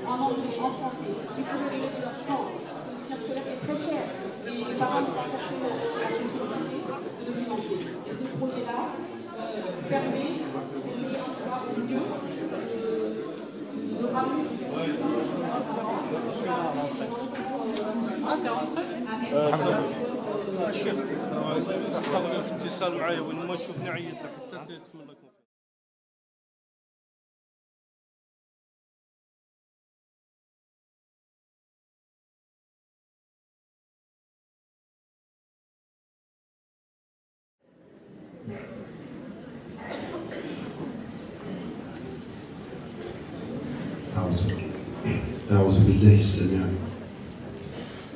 en anglais, en français, qui pourraient régler leur temps, parce que le soutien scolaire est très cher, et les parents n'ont pas forcément la possibilité de financer. Et ce projet-là permet d'essayer en tout cas au mieux de ramener les حاضر في اتصال معايا وين ما تشوفني عيط حتى تكون لك.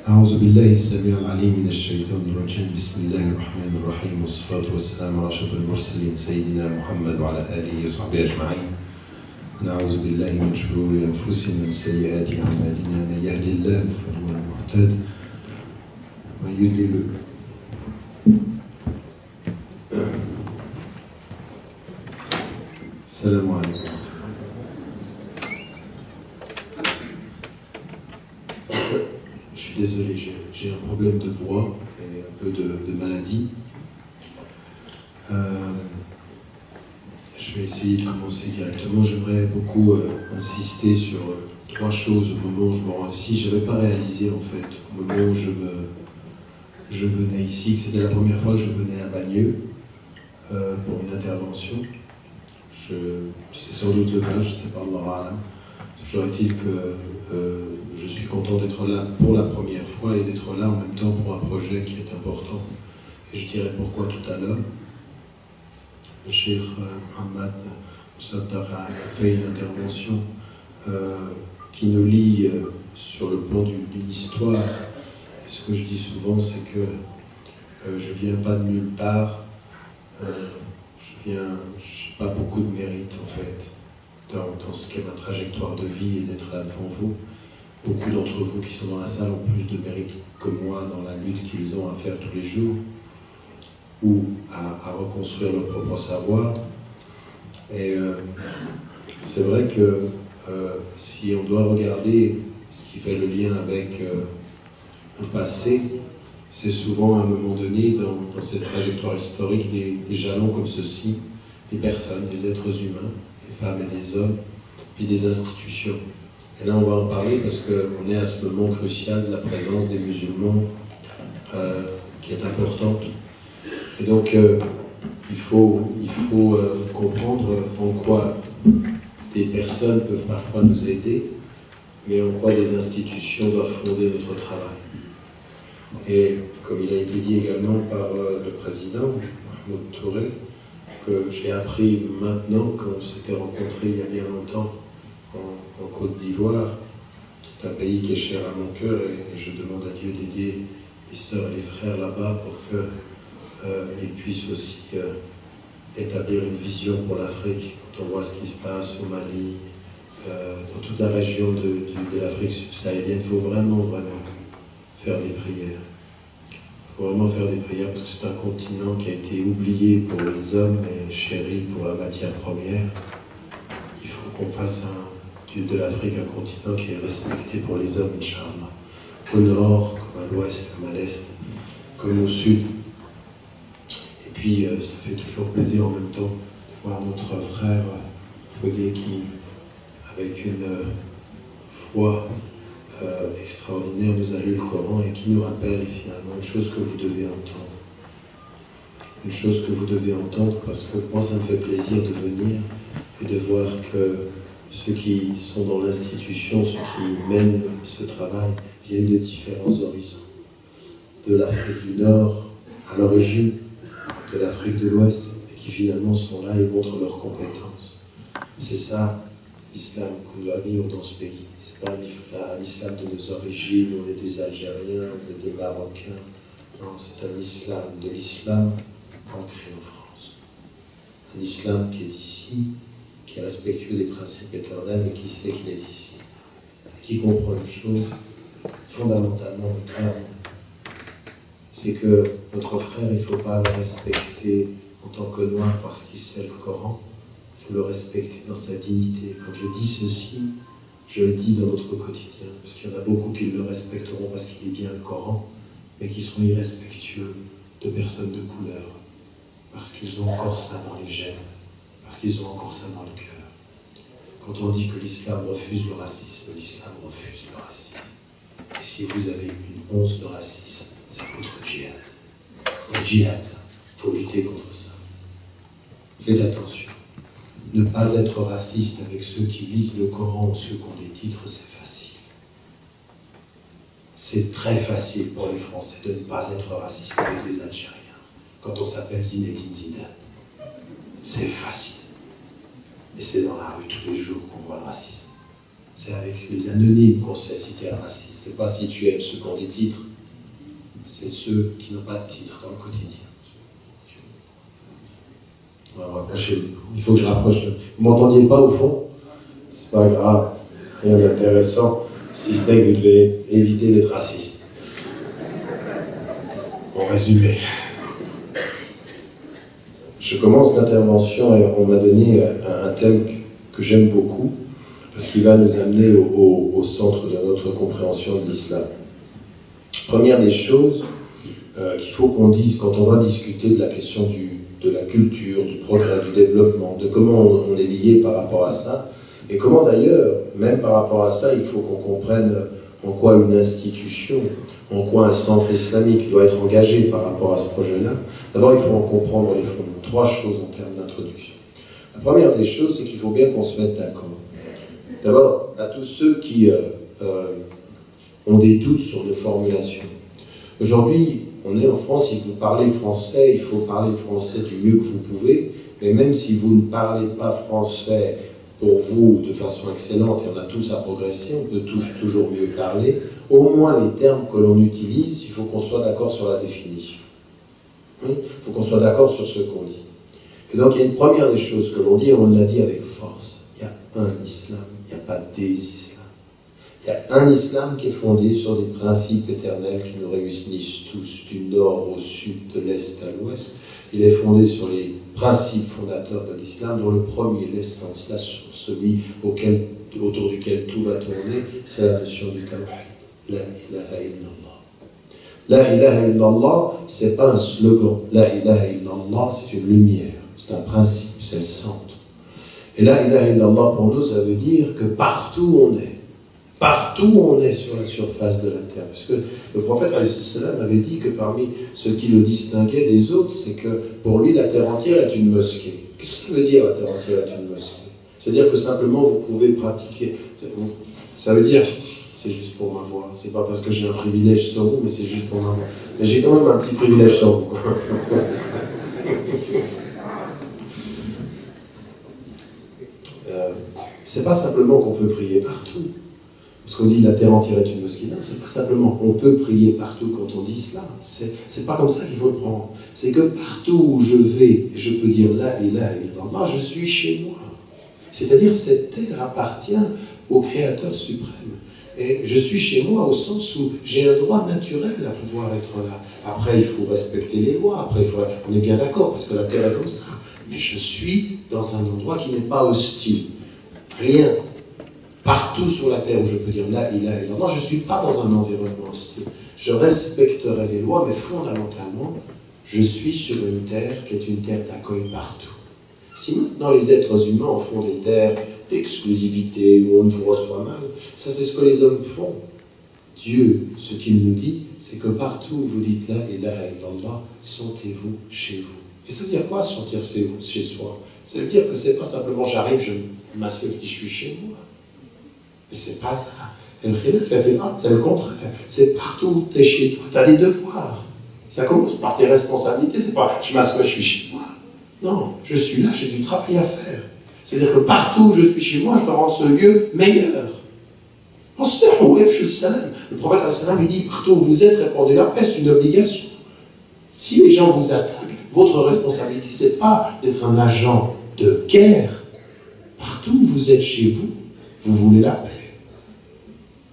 أعوذ بالله السميع العليم من الشيطان الرجيم. بسم الله الرحمن الرحيم، والصلاة والسلام على أشرف المرسلين سيدنا محمد وعلى آله وصحبه أجمعين. ونعوذ بالله من شرور أنفسنا ومن سيئات أعمالنا، من يهد الله فهو المهتد ومن يضلل السلام عليكم. Je suis désolé, j'ai un problème de voix et un peu de maladie. Je vais essayer de commencer directement. J'aimerais beaucoup insister sur trois choses au moment où je me rends ici. Je n'avais pas réalisé en fait au moment où je venais ici que c'était la première fois que je venais à Bagneux pour une intervention. C'est sans doute le cas, je ne sais pas, Allah. Toujours est-il que je suis content d'être là pour la première fois et d'être là en même temps pour un projet qui est important. Et je dirais pourquoi tout à l'heure. Le Cheikh Mohamed Moussaddaq a fait une intervention qui nous lie sur le plan d'une histoire. Et ce que je dis souvent, c'est que je ne viens pas de nulle part. Je n'ai pas beaucoup de mérite en fait dans ce qu'est ma trajectoire de vie et d'être là devant vous. Beaucoup d'entre vous qui sont dans la salle ont plus de mérite que moi dans la lutte qu'ils ont à faire tous les jours ou à reconstruire leur propre savoir. Et c'est vrai que si on doit regarder ce qui fait le lien avec le passé, c'est souvent à un moment donné dans cette trajectoire historique des jalons comme ceci, des personnes, des êtres humains, des femmes et des hommes, puis des institutions. Et là on va en parler parce qu'on est à ce moment crucial de la présence des musulmans qui est importante. Et donc il faut comprendre en quoi des personnes peuvent parfois nous aider, mais en quoi des institutions doivent fonder notre travail. Et comme il a été dit également par le président, Mahmoud Touré, que j'ai appris maintenant qu'on s'était rencontrés il y a bien longtemps en Côte d'Ivoire, qui est un pays qui est cher à mon cœur, et je demande à Dieu d'aider les sœurs et les frères là-bas pour qu'ils puissent aussi établir une vision pour l'Afrique. Quand on voit ce qui se passe au Mali, dans toute la région de l'Afrique subsaharienne, il faut vraiment faire des prières. Il faut vraiment faire des prières parce que c'est un continent qui a été oublié pour les hommes et chéri pour la matière première. Il faut qu'on fasse de l'Afrique un continent qui est respecté pour les hommes, Inch'Allah. Au nord, comme à l'ouest, comme à l'est, comme au sud. Et puis, ça fait toujours plaisir en même temps de voir notre frère Fodé qui, avec une foi extraordinaire, nous a lu le Coran et qui nous rappelle finalement une chose que vous devez entendre. Une chose que vous devez entendre parce que moi ça me fait plaisir de venir et de voir que ceux qui sont dans l'institution, ceux qui mènent ce travail, viennent de différents horizons. De l'Afrique du Nord à l'origine, de l'Afrique de l'Ouest, et qui finalement sont là et montrent leurs compétences. C'est ça l'islam qu'on doit vivre dans ce pays. C'est pas un islam de nos origines, on est des Algériens, on est des Marocains. Non, c'est un islam de l'islam ancré en France. Un islam qui est ici, qui est respectueux des principes éternels et qui sait qu'il est ici. Et qui comprend une chose, fondamentalement mais clairement, c'est que notre frère, il ne faut pas le respecter en tant que noir parce qu'il sait le Coran. Il faut le respecter dans sa dignité. Quand je dis ceci, Je le dis dans notre quotidien, parce qu'il y en a beaucoup qui le respecteront parce qu'il est bien le Coran, mais qui seront irrespectueux de personnes de couleur, parce qu'ils ont encore ça dans les gènes, parce qu'ils ont encore ça dans le cœur. Quand on dit que l'islam refuse le racisme, l'islam refuse le racisme. Et si vous avez une once de racisme, c'est votre djihad. C'est un djihad, ça. Il faut lutter contre ça. Faites attention. Ne pas être raciste avec ceux qui lisent le Coran ou ceux qui ont des titres, c'est facile. C'est très facile pour les Français de ne pas être raciste avec les Algériens quand on s'appelle Zinedine Zidane. C'est facile. Et c'est dans la rue tous les jours qu'on voit le racisme. C'est avec les anonymes qu'on sait si tu es un raciste. C'est pas si tu aimes ceux qui ont des titres, c'est ceux qui n'ont pas de titre dans le quotidien. On va me rapprocher le micro. Il faut que je rapproche le... Vous m'entendiez pas au fond? C'est pas grave, rien d'intéressant, si ce n'est que vous devez éviter d'être raciste. En résumé. Je commence l'intervention et on m'a donné un thème que j'aime beaucoup, parce qu'il va nous amener au centre de notre compréhension de l'islam. Première des choses qu'il faut qu'on dise quand on va discuter de la question de la culture, du progrès, du développement, de comment on est lié par rapport à ça, et comment d'ailleurs, même par rapport à ça, il faut qu'on comprenne en quoi une institution, en quoi un centre islamique doit être engagé par rapport à ce projet-là. D'abord, il faut en comprendre les fondements. 3 choses en termes d'introduction. La première des choses, c'est qu'il faut bien qu'on se mette d'accord. D'abord, à tous ceux qui ont des doutes sur nos formulations. Aujourd'hui, on est en France, si vous parlez français, il faut parler français du mieux que vous pouvez, mais même si vous ne parlez pas français pour vous de façon excellente, et on a tous à progresser, on peut tous toujours mieux parler, au moins les termes que l'on utilise, il faut qu'on soit d'accord sur la définition. Oui, il faut qu'on soit d'accord sur ce qu'on dit. Et donc il y a une première des choses que l'on dit, et on l'a dit avec force, il y a un islam, il n'y a pas des islams. Il y a un islam qui est fondé sur des principes éternels qui nous réunissent tous, du nord au sud, de l'est à l'ouest. Il est fondé sur les principes fondateurs de l'islam, dont le premier, l'essence, la source, celui autour duquel tout va tourner, c'est la notion du tawhid. La ilaha illallah. La ilaha illallah, c'est pas un slogan. La ilaha illallah, c'est une lumière, c'est un principe, c'est le centre. Et la ilaha illallah, pour nous, ça veut dire que partout on est sur la surface de la terre. Parce que le prophète avait dit que parmi ceux qui le distinguaient des autres, c'est que pour lui, la terre entière est une mosquée. Qu'est-ce que ça veut dire, la terre entière est une mosquée? C'est-à-dire que simplement vous pouvez pratiquer. Ça veut dire, c'est juste pour ma voix, c'est pas parce que j'ai un privilège sur vous, mais c'est juste pour ma voix. Mais j'ai quand même un petit privilège sur vous. C'est pas simplement qu'on peut prier partout. Parce qu'on dit la terre entière est une mosquée, non, c'est pas simplement on peut prier partout quand on dit cela. C'est pas comme ça qu'il faut le prendre. C'est que partout où je vais, et je peux dire la ilaha illallah, je suis chez moi. C'est-à-dire cette terre appartient au Créateur suprême. Et je suis chez moi au sens où j'ai un droit naturel à pouvoir être là. Après, il faut respecter les lois. Après, on est bien d'accord parce que la terre est comme ça. Mais je suis dans un endroit qui n'est pas hostile. Rien. Partout sur la terre où je peux dire la ilaha illallah, je ne suis pas dans un environnement hostile. Je respecterai les lois, mais fondamentalement, je suis sur une terre qui est une terre d'accueil partout. Si maintenant les êtres humains en font des terres d'exclusivité où on ne vous reçoit mal, ça c'est ce que les hommes font. Dieu, ce qu'il nous dit, c'est que partout où vous dites la ilaha illallah, sentez-vous chez vous. Et ça veut dire quoi, sentir chez soi? Ça veut dire que c'est pas simplement j'arrive, je m'assieds et je suis chez moi. Mais c'est pas ça. Et le khilaf, c'est le contraire. C'est partout où tu es chez toi, tu as des devoirs. Ça commence par tes responsabilités, c'est pas je m'assois, je suis chez moi. Non, je suis là, j'ai du travail à faire. C'est-à-dire que partout où je suis chez moi, je dois rendre ce lieu meilleur. Le prophète il dit, partout où vous êtes, répandez la paix, c'est une obligation. Si les gens vous attaquent, votre responsabilité, c'est pas d'être un agent de guerre. Partout où vous êtes chez vous, vous voulez la paix.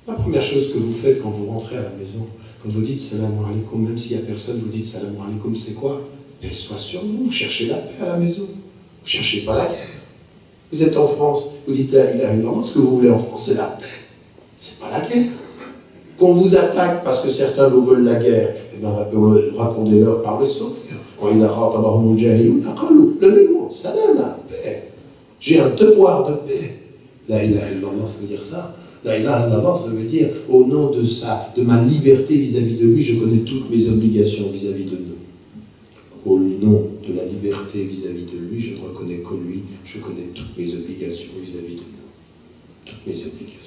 La première chose que vous faites quand vous rentrez à la maison, quand vous dites salam alaikum, même s'il n'y a personne, vous dites salam alaikum, c'est quoi? Paix soit sur vous, vous cherchez la paix à la maison. Vous ne cherchez pas la guerre. Vous êtes en France, vous dites la ilaha illallah, ce que vous voulez en France, c'est la paix. C'est pas la guerre. Qu'on vous attaque parce que certains vous veulent la guerre, eh bien répondez-leur par le sourire. Le même mot, salam, la paix. J'ai un devoir de paix. La ilaha illallah, ça veut dire ça. La ilaha illallah, ça veut dire, au nom de ça, de ma liberté vis-à-vis de lui, je connais toutes mes obligations vis-à-vis de nous. Au nom de la liberté vis-à-vis de lui, je ne reconnais que lui, je connais toutes mes obligations vis-à-vis de nous. Toutes mes obligations.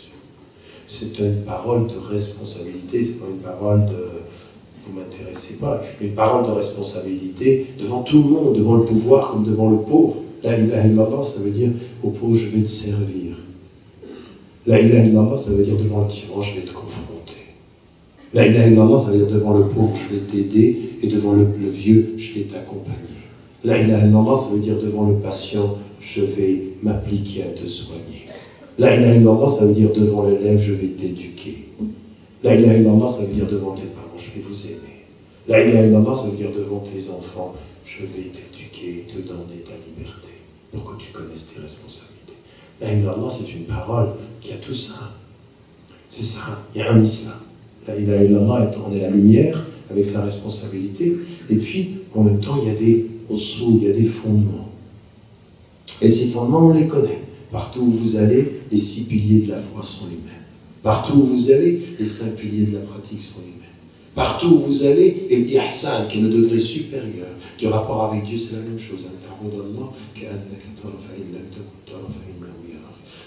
C'est une parole de responsabilité, c'est pas une parole de « vous m'intéressez pas », une parole de responsabilité devant tout le monde, devant le pouvoir comme devant le pauvre. La ilaha illallah, ça veut dire « au pauvre, je vais te servir ». La ilaha illallah, ça veut dire devant le tyran, je vais te confronter. La ilaha illallah, ça veut dire devant le pauvre, je vais t'aider, et devant le vieux, je vais t'accompagner. La ilaha illallah, ça veut dire devant le patient, je vais m'appliquer à te soigner. La ilaha illallah, ça veut dire devant l'élève, je vais t'éduquer. La ilaha illallah, ça veut dire devant tes parents, je vais vous aimer. La ilaha illallah, ça veut dire devant tes enfants, je vais t'éduquer et te donner ta liberté pour que tu connaisses tes responsabilités. La ilaha illallah, c'est une parole qui a tout ça. C'est ça, il y a un islam. La ilaha illallah, on est la lumière avec sa responsabilité. Et puis, en même temps, il y a des usul, il y a des fondements. Et ces fondements, on les connaît. Partout où vous allez, les 6 piliers de la foi sont les mêmes. Partout où vous allez, les 5 piliers de la pratique sont les mêmes. Partout où vous allez, et l'ihsan, qui est le degré supérieur du rapport avec Dieu, c'est la même chose.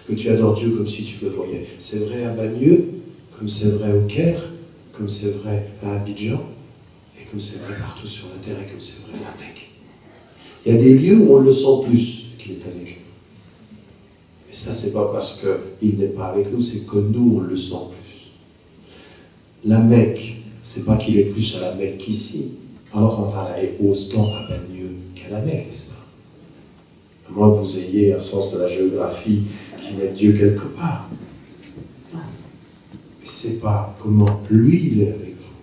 Que tu adores Dieu comme si tu le voyais. C'est vrai à Bagneux, comme c'est vrai au Caire, comme c'est vrai à Abidjan, et comme c'est vrai partout sur la terre, et comme c'est vrai à la Mecque. Il y a des lieux où on le sent plus qu'il est avec nous. Et ça, c'est pas parce qu'il n'est pas avec nous, c'est que nous, on le sent plus. La Mecque, c'est pas qu'il est plus à la Mecque qu'ici. Alors, on est autant à Bagneux qu'à la Mecque, n'est-ce pas? À moins que vous ayez un sens de la géographie qui met Dieu quelque part. Non. Mais c'est pas comment lui, il est avec vous.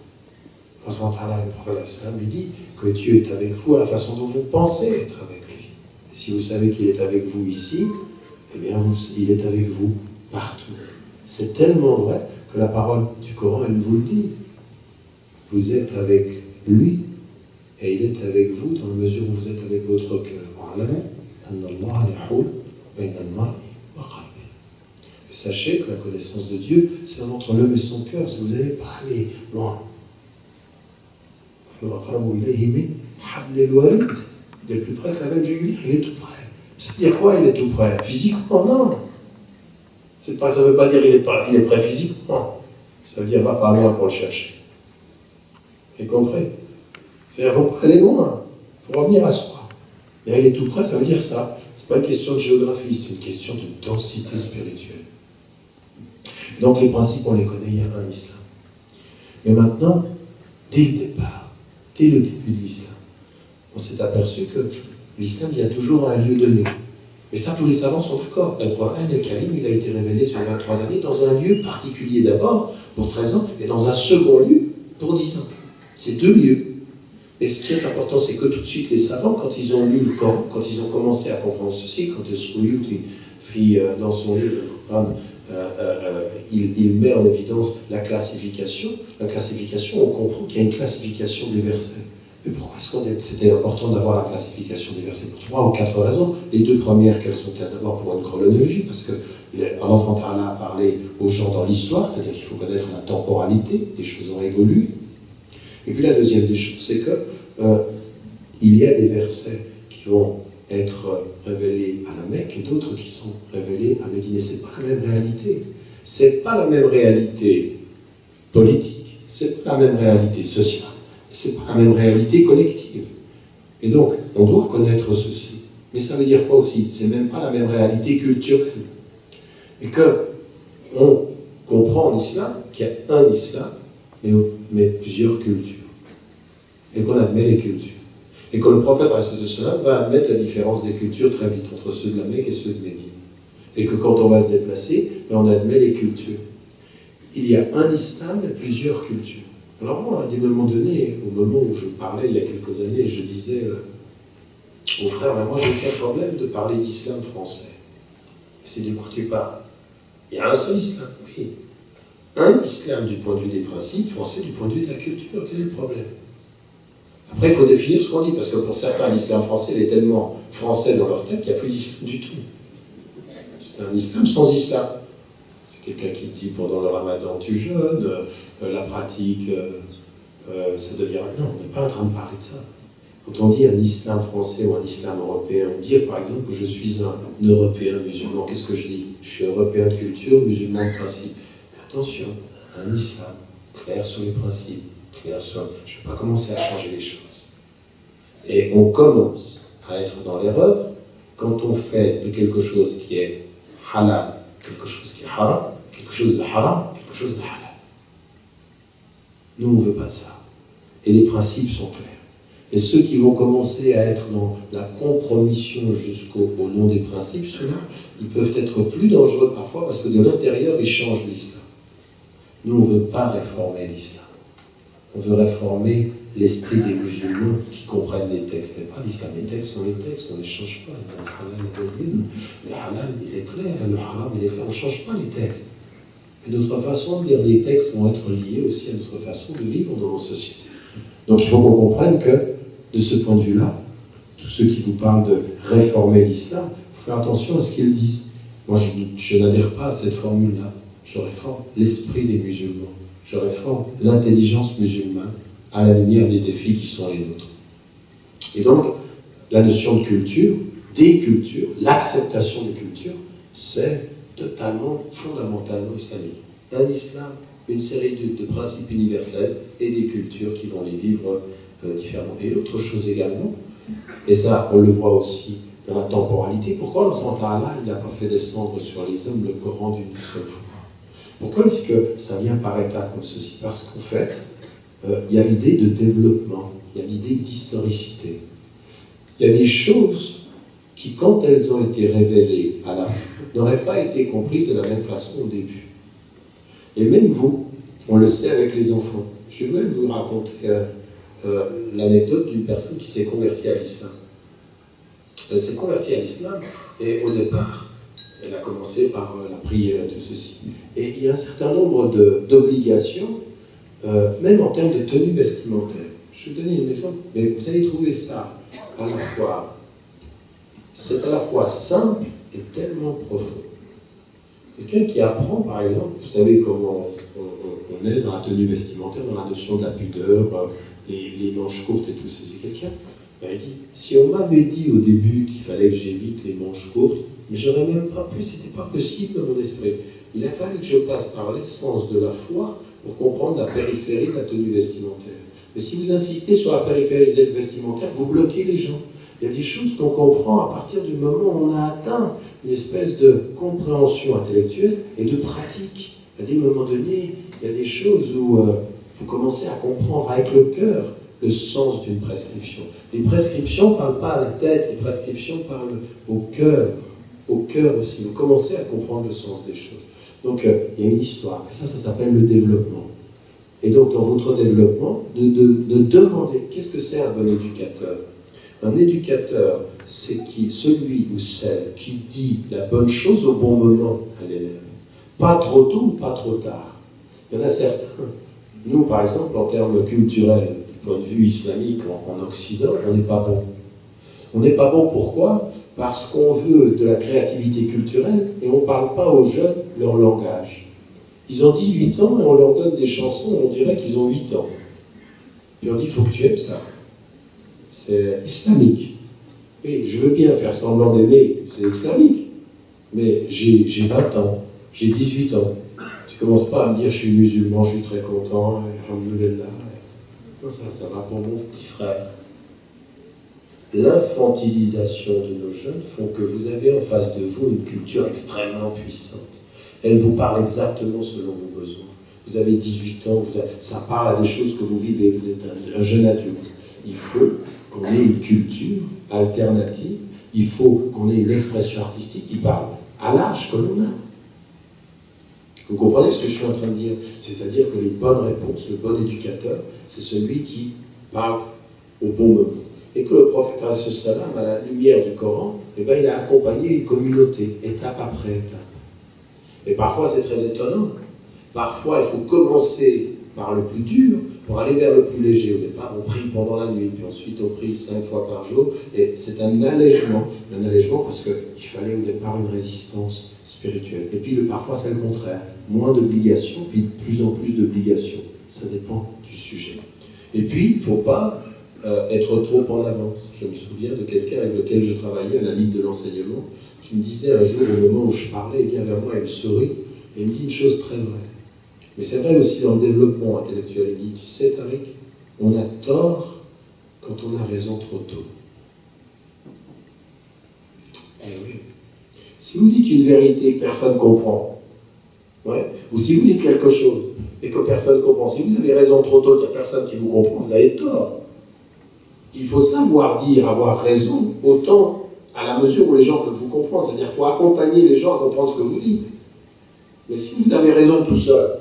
Alors, le prophète il dit que Dieu est avec vous à la façon dont vous pensez être avec lui. Et si vous savez qu'il est avec vous ici, eh bien, il est avec vous partout. C'est tellement vrai que la parole du Coran, elle vous le dit. Vous êtes avec lui, et il est avec vous dans la mesure où vous êtes avec votre cœur. Et sachez que la connaissance de Dieu, c'est entre l'homme et son cœur. Si vous n'allez pas aller loin. Il est plus près que la veine jugulaire, il est tout près. C'est-à-dire quoi, il est tout près? Physiquement, non. Ça ne veut pas dire qu'il est prêt physiquement. Ça veut dire va pas loin pour le chercher. Vous avez compris? C'est-à-dire qu'il ne faut pas aller loin. Il faut revenir à soi. Et il est tout près, ça veut dire ça. Ce n'est pas une question de géographie, c'est une question de densité spirituelle. Et donc les principes, on les connaît, il y a un islam. Mais maintenant, dès le départ, dès le début de l'islam, on s'est aperçu que l'islam vient toujours à un lieu donné. Mais ça, tous les savants sont d'accord. Le Coran, le Karim, il a été révélé sur 23 années dans un lieu particulier d'abord, pour 13 ans, et dans un second lieu, pour 10 ans. C'est 2 lieux. Et ce qui est important, c'est que tout de suite, les savants, quand ils ont lu le Coran, quand ils ont commencé à comprendre ceci, quand Suyuti fit dans son livre, le Coran, il met en évidence la classification. La classification, on comprend qu'il y a une classification des versets. Mais pourquoi est-ce c'était important d'avoir la classification des versets? Pour 3 ou 4 raisons. Les 2 premières, quelles sont-elles? D'abord pour une chronologie, parce que Allah a parlé aux gens dans l'histoire, c'est-à-dire qu'il faut connaître la temporalité, les choses ont évolué. Et puis la deuxième des choses, c'est que il y a des versets qui vont être révélés à la Mecque et d'autres qui sont révélés à Médine. Ce n'est pas la même réalité. Ce n'est pas la même réalité politique, ce n'est pas la même réalité sociale, ce n'est pas la même réalité collective. Et donc, on doit connaître ceci. Mais ça veut dire quoi aussi? C'est même pas la même réalité culturelle. Et que on comprend en islam qu'il y a un islam, mais plusieurs cultures. Et qu'on admet les cultures. Et que le prophète va admettre la différence des cultures très vite entre ceux de la Mecque et ceux de Médine. Et que quand on va se déplacer, on admet les cultures. Il y a un islam, mais plusieurs cultures. Alors moi, à des moments donnés, au moment où je parlais il y a quelques années, je disais aux frères, mais moi j'ai aucun problème de parler d'islam français. C'est de quoi tu parles? Il y a un seul islam, oui. Un islam du point de vue des principes, français du point de vue de la culture. Quel est le problème? Après, il faut définir ce qu'on dit, parce que pour certains, l'islam français, il est tellement français dans leur tête qu'il n'y a plus d'islam du tout. C'est un islam sans islam. C'est quelqu'un qui dit pendant le ramadan, tu jeûnes, la pratique, ça devient... Non, on n'est pas en train de parler de ça. Quand on dit un islam français ou un islam européen, on dit par exemple que je suis un Européen musulman, qu'est-ce que je dis? Je suis européen de culture, musulman de principe. Mais attention, un islam clair sur les principes, clair sur... Je ne vais pas commencer à changer les choses. Et on commence à être dans l'erreur quand on fait de quelque chose qui est halal, quelque chose qui est haram, quelque chose de haram, quelque chose de halal. Nous, on ne veut pas de ça. Et les principes sont clairs. Et ceux qui vont commencer à être dans la compromission jusqu'au nom des principes, ceux-là, ils peuvent être plus dangereux parfois parce que de l'intérieur, ils changent l'islam. Nous, on ne veut pas réformer l'islam. On veut réformer l'esprit des musulmans qui comprennent les textes. Mais pas l'islam. Les textes sont les textes, on ne les change pas. Le halal, il est clair, le haram, il est clair. On ne change pas les textes. Et notre façon de lire les textes vont être liés aussi à notre façon de vivre dans nos sociétés. Donc il faut qu'on comprenne que, de ce point de vue-là, tous ceux qui vous parlent de réformer l'islam, il faut faire attention à ce qu'ils disent. Moi, je n'adhère pas à cette formule-là. Je réforme l'esprit des musulmans. Je réforme l'intelligence musulmane à la lumière des défis qui sont les nôtres. Et donc, la notion de culture, des cultures, l'acceptation des cultures, c'est totalement, fondamentalement islamique. Un islam, une série de principes universels et des cultures qui vont les vivre différemment. Et l'autre chose également, et ça on le voit aussi dans la temporalité, pourquoi Allah Ta'ala il n'a pas fait descendre sur les hommes le Coran d'une seule fois? Pourquoi est-ce que ça vient par étapes comme ceci? Parce qu'en fait, il y a l'idée de développement, il y a l'idée d'historicité. Il y a des choses qui, quand elles ont été révélées à la fin, n'auraient pas été comprises de la même façon au début. Et même vous, on le sait avec les enfants. Je vais vous raconter l'anecdote d'une personne qui s'est convertie à l'islam. Elle s'est convertie à l'islam et au départ, elle a commencé par la prière et tout ceci. Et il y a un certain nombre d'obligations, même en termes de tenue vestimentaire. Je vais vous donner un exemple, mais vous allez trouver ça à la fois, c'est à la fois simple et tellement profond. Quelqu'un qui apprend, par exemple, vous savez comment on est dans la tenue vestimentaire, dans la notion de la pudeur, les manches courtes et tout ceci. Quelqu'un il dit, si on m'avait dit au début qu'il fallait que j'évite les manches courtes, mais j'aurais même pas pu, c'était pas possible dans mon esprit. Il a fallu que je passe par l'essence de la foi pour comprendre la périphérie de la tenue vestimentaire. Mais si vous insistez sur la périphérie vestimentaire, vous bloquez les gens. Il y a des choses qu'on comprend à partir du moment où on a atteint une espèce de compréhension intellectuelle et de pratique. À des moments donnés, il y a des choses où vous commencez à comprendre avec le cœur le sens d'une prescription. Les prescriptions ne parlent pas à la tête, les prescriptions parlent au cœur aussi. Vous commencez à comprendre le sens des choses. Donc, il y a une histoire. Et ça s'appelle le développement. Et donc, dans votre développement, de demander, qu'est-ce que c'est un bon éducateur? Un éducateur, c'est celui ou celle qui dit la bonne chose au bon moment à l'élève. Pas trop tôt ou pas trop tard. Il y en a certains. Nous, par exemple, en termes culturels, du point de vue islamique en Occident, on n'est pas bon. On n'est pas bon, pourquoi? Parce qu'on veut de la créativité culturelle et on ne parle pas aux jeunes leur langage. Ils ont 18 ans et on leur donne des chansons, on dirait qu'ils ont 8 ans. Puis on dit, il faut que tu aimes ça. C'est islamique. Oui, je veux bien faire semblant d'aimer, c'est islamique. Mais j'ai 20 ans, j'ai 18 ans. Tu ne commences pas à me dire, je suis musulman, je suis très content, alhamdoulilah. Non, ça va pour mon petit frère. L'infantilisation de nos jeunes font que vous avez en face de vous une culture extrêmement puissante. Elle vous parle exactement selon vos besoins. Vous avez 18 ans, ça parle à des choses que vous vivez, vous êtes un jeune adulte. Il faut qu'on ait une culture alternative, il faut qu'on ait une expression artistique qui parle à l'âge que l'on a. Vous comprenez ce que je suis en train de dire? C'est-à-dire que les bonnes réponses, le bon éducateur, c'est celui qui parle au bon moment. et que le prophète, à la lumière du Coran, eh ben, il a accompagné une communauté, étape après étape. Et parfois, c'est très étonnant. Parfois, il faut commencer par le plus dur pour aller vers le plus léger. Au départ, on prie pendant la nuit, puis ensuite on prie 5 fois par jour, et c'est un allègement parce qu'il fallait au départ une résistance spirituelle. Et puis parfois, c'est le contraire. Moins d'obligations, puis de plus en plus d'obligations. Ça dépend du sujet. Et puis, il ne faut pas être trop en avance. Je me souviens de quelqu'un avec lequel je travaillais à la Ligue de l'enseignement, qui me disait un jour, au moment où je parlais, il vient vers moi, il me sourit, et il me dit une chose très vraie. Mais c'est vrai aussi dans le développement intellectuel. Il dit, tu sais, Tariq, on a tort quand on a raison trop tôt. Eh oui. Si vous dites une vérité que personne ne comprend, ouais, ou si vous dites quelque chose et que personne ne comprend, si vous avez raison trop tôt, qu'il n'y a personne qui vous comprend, vous avez tort. Il faut savoir dire avoir raison autant à la mesure où les gens peuvent vous comprendre. C'est-à-dire qu'il faut accompagner les gens à comprendre ce que vous dites. Mais si vous avez raison tout seul,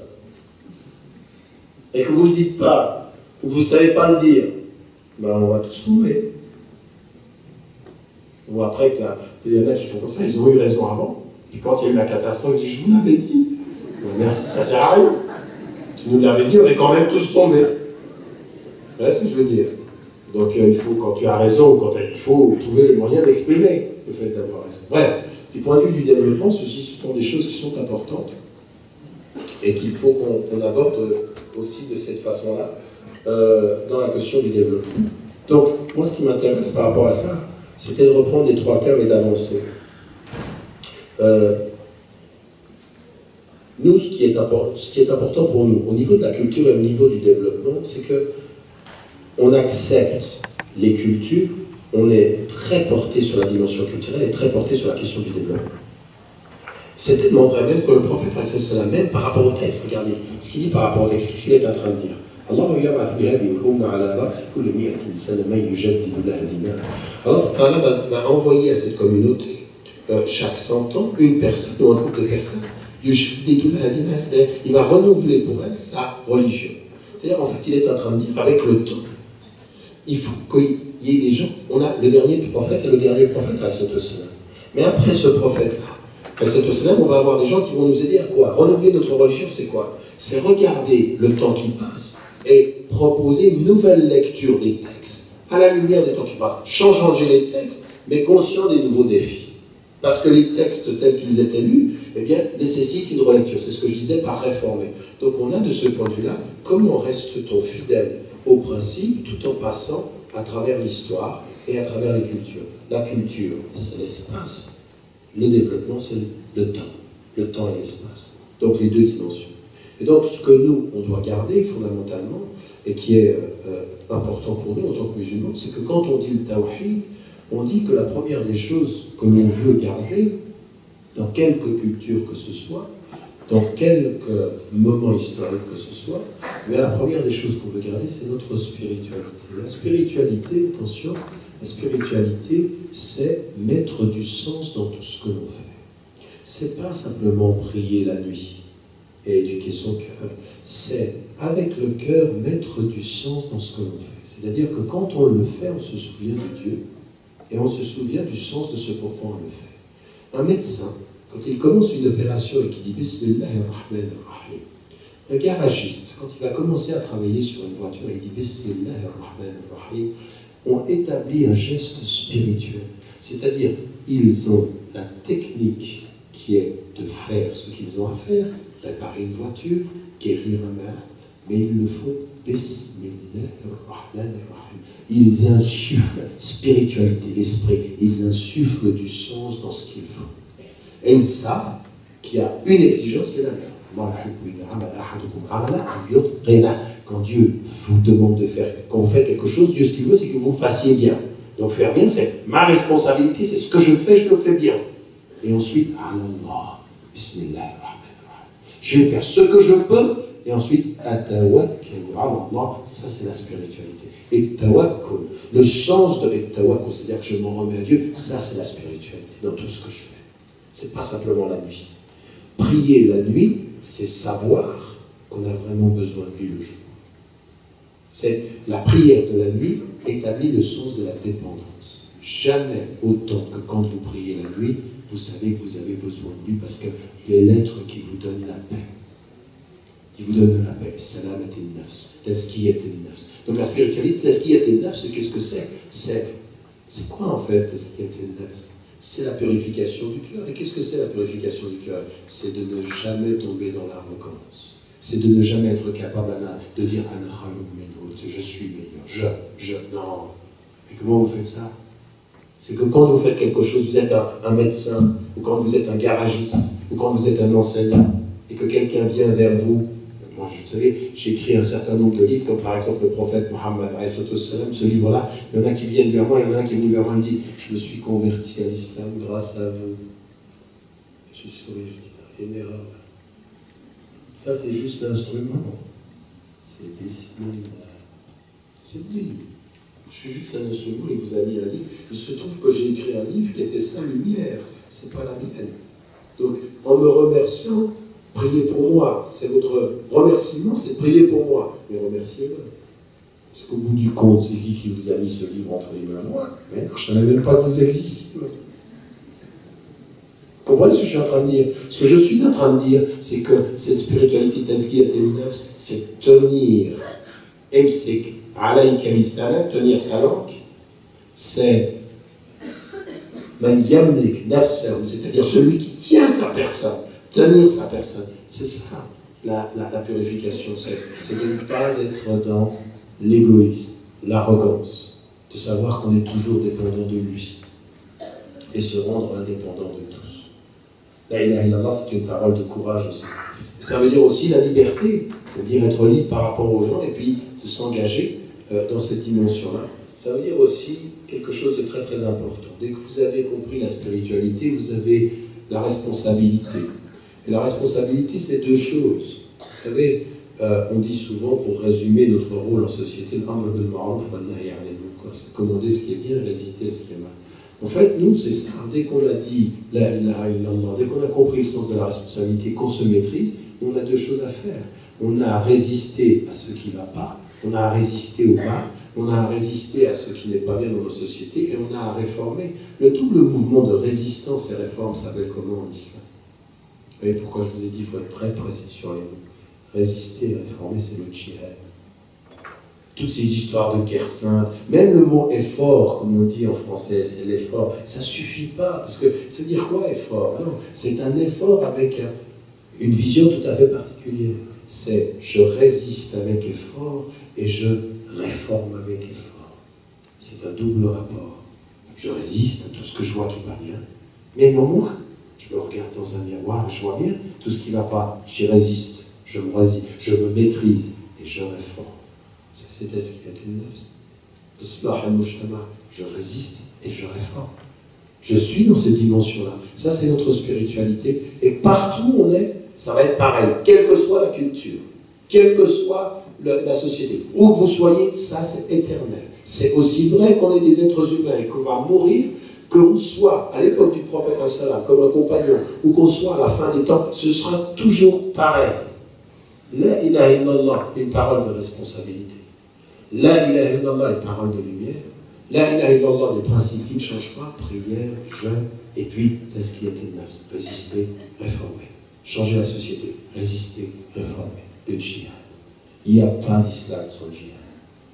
et que vous ne le dites pas, ou que vous ne savez pas le dire, ben on va tous tomber. Ou après, il y en a qui font comme ça, ils ont eu raison avant, puis quand il y a eu la catastrophe, ils disent, je vous l'avais dit. Ben merci, ça ne sert à rien. Tu nous l'avais dit, on est quand même tous tombés. Vous voyez ce que je veux dire? Donc il faut, quand tu as raison, il faut trouver les moyens d'exprimer le fait d'avoir raison. Bref, du point de vue du développement, ceci sont des choses qui sont importantes et qu'il faut qu'on aborde aussi de cette façon-là dans la question du développement. Donc, moi, ce qui m'intéresse par rapport à ça, c'était de reprendre les 3 termes et d'avancer. Nous, ce qui est important pour nous, au niveau de la culture et au niveau du développement, c'est que on accepte les cultures, on est très porté sur la dimension culturelle et très porté sur la question du développement. C'est tellement vrai même que le prophète, même par rapport au texte, regardez ce qu'il dit par rapport au texte, ce qu'il est en train de dire. Allah va envoyer à cette communauté, chaque 100 ans, une personne ou un groupe de personnes. Il va renouveler pour elle sa religion. C'est-à-dire, en fait, il est en train de dire, avec le temps, il faut qu'il y ait des gens. On a le dernier prophète et le dernier prophète, mais après ce prophète-là, on va avoir des gens qui vont nous aider à quoi? Renouveler notre religion, c'est quoi? C'est regarder le temps qui passe et proposer une nouvelle lecture des textes à la lumière des temps qui passent. Changer les textes, mais conscient des nouveaux défis. Parce que les textes tels qu'ils étaient lus, eh bien, nécessitent une relecture. C'est ce que je disais par réformer. Donc on a de ce point de vue-là, comment reste-t-on fidèle aux principes tout en passant à travers l'histoire et à travers les cultures? La culture, c'est l'espace. Le développement, c'est le temps. Le temps et l'espace. Donc les 2 dimensions. Et donc ce que nous, on doit garder fondamentalement, et qui est important pour nous en tant que musulmans, c'est que quand on dit le tawhid, on dit que la première des choses que l'on veut garder, dans quelque culture que ce soit, dans quelque moment historique que ce soit, mais la première des choses qu'on veut garder, c'est notre spiritualité. La spiritualité, attention, la spiritualité, c'est mettre du sens dans tout ce que l'on fait. C'est pas simplement prier la nuit et éduquer son cœur, c'est avec le cœur mettre du sens dans ce que l'on fait. C'est-à-dire que quand on le fait, on se souvient de Dieu et on se souvient du sens de ce pourquoi on le fait. Un médecin, quand il commence une opération et qu'il dit Bismillahirrahmanirrahim, un garagiste, quand il va commencer à travailler sur une voiture et il dit Bismillahirrahmanirrahim, ont établi un geste spirituel. C'est-à-dire, ils ont la technique qui est de faire ce qu'ils ont à faire, réparer une voiture, guérir un malade, mais ils le font Bismillahirrahmanirrahim. Ils insufflent spiritualité, l'esprit, ils insufflent du sens dans ce qu'ils font. Et ils savent qu'il y a une exigence qui est la leur. Quand Dieu vous demande de faire, quand vous faites quelque chose, Dieu ce qu'il veut, c'est que vous le fassiez bien. Donc faire bien, c'est ma responsabilité, c'est ce que je fais, je le fais bien. Et ensuite, Allah, Bismillahirrahmanirrahim. Je vais faire ce que je peux, et ensuite, Atawakkul ala Allah, ça c'est la spiritualité. Et tawakkul, le sens de tawakkul, c'est-à-dire que je m'en remets à Dieu, ça c'est la spiritualité dans tout ce que je fais. C'est pas simplement la nuit. Prier la nuit, c'est savoir qu'on a vraiment besoin de lui le jour. C'est la prière de la nuit établit le sens de la dépendance. Jamais autant que quand vous priez la nuit, vous savez que vous avez besoin de lui parce qu'il est l'être qui vous donne la paix. Qui vous donne de la paix. Salamat al-nafs, tazkiyat al-nafs. Donc la spiritualité, tazkiyat al-nafs, qu'est-ce que c'est? C'est quoi en fait tazkiyat al-nafs? C'est la purification du cœur. Et qu'est-ce que c'est la purification du cœur? C'est de ne jamais tomber dans l'arrogance. C'est de ne jamais être capable de dire je suis meilleur, non. Et comment vous faites ça? C'est que quand vous faites quelque chose, vous êtes un médecin, ou quand vous êtes un garagiste, ou quand vous êtes un enseignant, et que quelqu'un vient vers vous. Moi, vous savez, j'ai écrit un certain nombre de livres, comme par exemple le prophète Mohammed, ce livre-là, il y en a qui viennent vers moi, il y en a un qui est venu vers moi et me dit « Je me suis converti à l'islam grâce à vous. » J'ai souri, je dis « Il y a une erreur là. Ça, c'est juste l'instrument. C'est bismillah. C'est lui. Je suis juste un instrument, il vous a mis un livre. Il se trouve que j'ai écrit un livre qui était sa lumière. C'est pas la mienne. Donc, en me remerciant, priez pour moi. C'est votre remerciement, c'est prier pour moi. Mais remerciez-le. Parce qu'au bout du compte, c'est qui vous a mis ce livre entre les mains? Moi. Mais non, je ne savais même pas que vous existiez. Vous comprenez ce que je suis en train de dire? Ce que je suis en train de dire, c'est que cette spiritualité tazkiyat al-nafs, c'est tenir, emsik, alayka bis-salam, tenir sa langue, c'est man yamlik nafsahu, c'est-à-dire celui qui tient sa personne, tenir sa personne. C'est ça la purification, c'est de ne pas être dans l'égoïsme, l'arrogance, de savoir qu'on est toujours dépendant de lui et se rendre indépendant de tous. La ilaha illallah, c'est une parole de courage aussi. Ça veut dire aussi la liberté, c'est-à-dire être libre par rapport aux gens et puis de s'engager dans cette dimension-là. Ça veut dire aussi quelque chose de très très important. Dès que vous avez compris la spiritualité, vous avez la responsabilité. Et la responsabilité, c'est deux choses. Vous savez, on dit souvent, pour résumer notre rôle en société, c'est commander ce qui est bien, résister à ce qui est mal. En fait, nous, c'est ça. Dès qu'on a dit la ilaha illallah, dès qu'on a compris le sens de la responsabilité, qu'on se maîtrise, on a deux choses à faire. On a à résister à ce qui ne va pas, on a à résister au mal, on a à résister à ce qui n'est pas bien dans nos sociétés, et on a à réformer. Le double mouvement de résistance et réforme s'appelle comment en islam? Vous voyez pourquoi je vous ai dit qu'il faut être très précis sur les mots. Résister et réformer, c'est le djihad. Toutes ces histoires de guerre sainte, même le mot effort, comme on dit en français, c'est l'effort, ça ne suffit pas. Parce que c'est dire quoi effort? Non, c'est un effort avec une vision tout à fait particulière. C'est je résiste avec effort et je réforme avec effort. C'est un double rapport. Je résiste à tout ce que je vois qui ne va bien, mais non moins. Je me regarde dans un miroir et je vois bien tout ce qui ne va pas. J'y résiste, je me maîtrise et je réforme. C'est tazkiyat al-nafs. Islah al-mujtama. Je résiste et je réforme. Je suis dans cette dimension-là. Ça, c'est notre spiritualité. Et partout où on est, ça va être pareil. Quelle que soit la culture, quelle que soit la société, où que vous soyez, ça, c'est éternel. C'est aussi vrai qu'on est des êtres humains et qu'on va mourir, qu'on soit à l'époque du prophète comme un compagnon, ou qu'on soit à la fin des temps, ce sera toujours pareil. La ilaha illallah, une parole de responsabilité. La ilaha illallah, une parole de lumière. La ilaha illallah, des principes qui ne changent pas, prière, jeûne, et puis tazkiyat al-nafs, résister, réformer. Changer la société, résister, réformer. Le djihad. Il n'y a pas d'islam sans le djihad.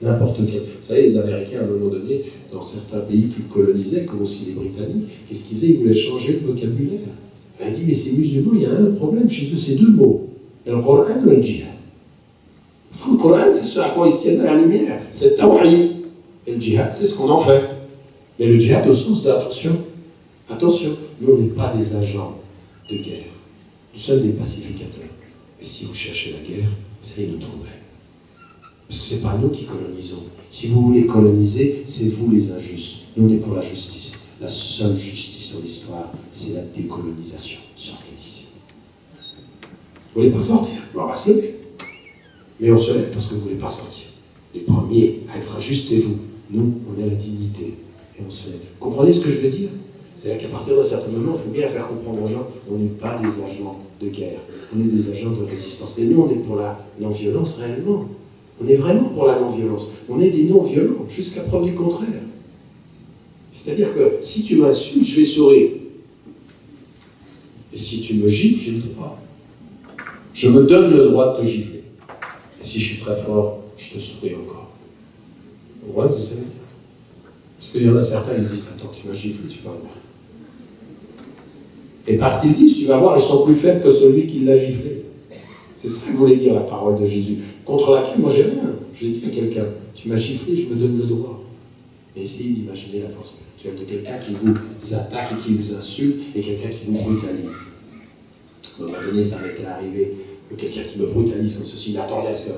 N'importe quel. Vous savez, les Américains, à un moment donné, dans certains pays qu'ils colonisaient, comme aussi les Britanniques, qu'est-ce qu'ils faisaient? Ils voulaient changer le vocabulaire. Elle dit, mais ces musulmans, il y a un problème chez eux, c'est deux mots. Et le Coran et le djihad. Parce que le Coran, c'est ce à quoi ils se tiennent à la lumière. C'est tawhid. Et le djihad, c'est ce qu'on en fait. Mais le djihad au sens de attention. Attention, nous, on n'est pas des agents de guerre. Nous sommes des pacificateurs. Et si vous cherchez la guerre, vous allez nous trouver. Parce que ce n'est pas nous qui colonisons. Si vous voulez coloniser, c'est vous les injustes. Nous, on est pour la justice. La seule justice en histoire, c'est la décolonisation. Sortez d'ici. Vous ne voulez pas sortir? On va se lever. Mais on se lève parce que vous ne voulez pas sortir. Les premiers à être injustes, c'est vous. Nous, on a la dignité. Et on se lève. Comprenez ce que je veux dire? C'est-à-dire qu'à partir d'un certain moment, il faut bien faire comprendre aux gens, on n'est pas des agents de guerre. On est des agents de résistance. Et nous, on est pour la non-violence réellement. On est vraiment pour la non-violence. On est des non-violents, jusqu'à preuve du contraire. C'est-à-dire que si tu m'insultes, je vais sourire. Et si tu me gifles, j'ai le droit. Je me donne le droit de te gifler. Et si je suis très fort, je te souris encore. Vous voyez ce que ça veut dire? Parce qu'il y en a certains, ils disent, attends, tu m'as giflé, tu vas voir. Et parce qu'ils disent, tu vas voir, ils sont plus faibles que celui qui l'a giflé. C'est ça que voulait dire la parole de Jésus, contre laquelle moi j'ai rien. Je l'ai dit à quelqu'un, tu m'as giflé, je me donne le droit. Et essayez d'imaginer la force spirituelle de quelqu'un qui vous attaque et qui vous insulte, et quelqu'un qui vous brutalise. À un moment donné, ça m'était arrivé que quelqu'un qui me brutalise comme ceci, il attendait à ce que...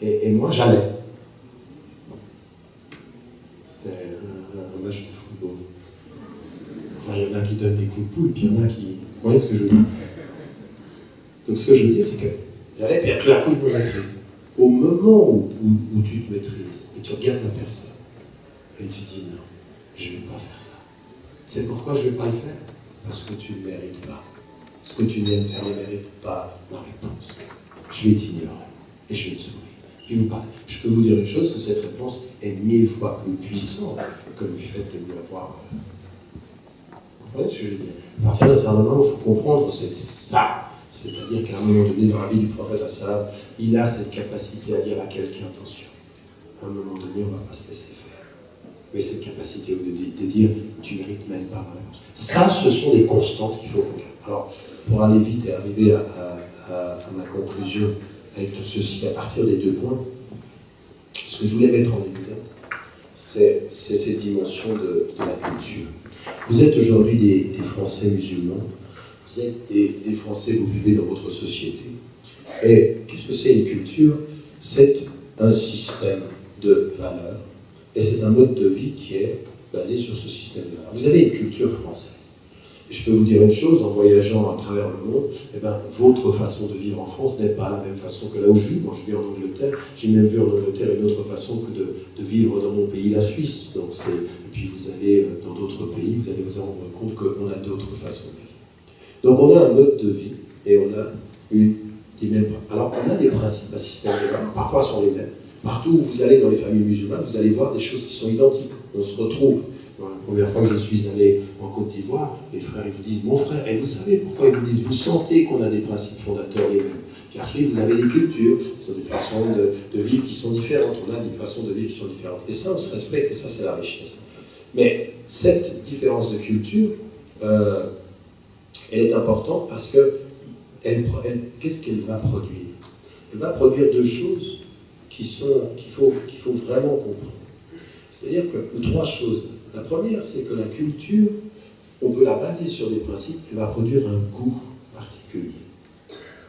Et moi, j'allais. C'était un match de football. Enfin, il y en a qui donnent des coups de poule, puis il y en a qui... Vous voyez ce que je veux dire? Donc ce que je veux dire, c'est que j'allais, puis tout d'un coup, je me maîtrise. Au moment où tu te maîtrises, et tu regardes la personne, et tu dis non, je ne vais pas faire ça. C'est pourquoi je ne vais pas le faire? Parce que tu ne mérites pas. Ce que tu viens de faire ne mérite pas ma réponse. Je vais t'ignorer, et je vais te sourire. Je vais vous parler. Je peux vous dire une chose, que cette réponse est 1000 fois plus puissante que le fait de m'avoir... Vous comprenez ce que je veux dire? À partir d'un certain moment, il faut comprendre, c'est ça. C'est-à-dire qu'à un moment donné, dans la vie du prophète Assalam, il a cette capacité à dire à quelqu'un, attention, à un moment donné, on ne va pas se laisser faire. Mais cette capacité de dire, tu ne mérites même pas ma réponse. Ça, ce sont des constantes qu'il faut qu'on garde. Alors, pour aller vite et arriver à ma conclusion avec tout ceci, à partir des 2 points, ce que je voulais mettre en évidence, c'est cette dimension de la culture. Vous êtes aujourd'hui des Français musulmans, vous êtes des Français, vous vivez dans votre société. Et qu'est-ce que c'est une culture? C'est un système de valeurs, et c'est un mode de vie qui est basé sur ce système de valeurs. Vous avez une culture française. Et je peux vous dire une chose, en voyageant à travers le monde, eh ben, votre façon de vivre en France n'est pas la même façon que là où je vis. Moi, je vis en Angleterre. J'ai même vu en Angleterre une autre façon que de vivre dans mon pays, la Suisse. Donc et puis vous allez dans d'autres pays, vous allez vous en rendre compte qu'on a d'autres façons de vivre. Donc on a un mode de vie et on a des mêmes... Alors on a des principes, un système de valeurs, parfois sont les mêmes. Partout où vous allez dans les familles musulmanes, vous allez voir des choses qui sont identiques. On se retrouve. La première fois que je suis allé en Côte d'Ivoire, les frères ils vous disent « mon frère », et vous savez pourquoi ils vous disent « vous sentez qu'on a des principes fondateurs les mêmes ». Car après vous avez des cultures, ce sont des façons de vivre qui sont différentes, on a des façons de vivre qui sont différentes. Et ça on se respecte, et ça c'est la richesse. Mais cette différence de culture, elle est importante parce que qu'est-ce qu'elle va produire? Elle va produire 2 choses qu'il faut vraiment comprendre. C'est-à-dire que 3 choses. La première, c'est que la culture, on peut la baser sur des principes, elle va produire un goût particulier.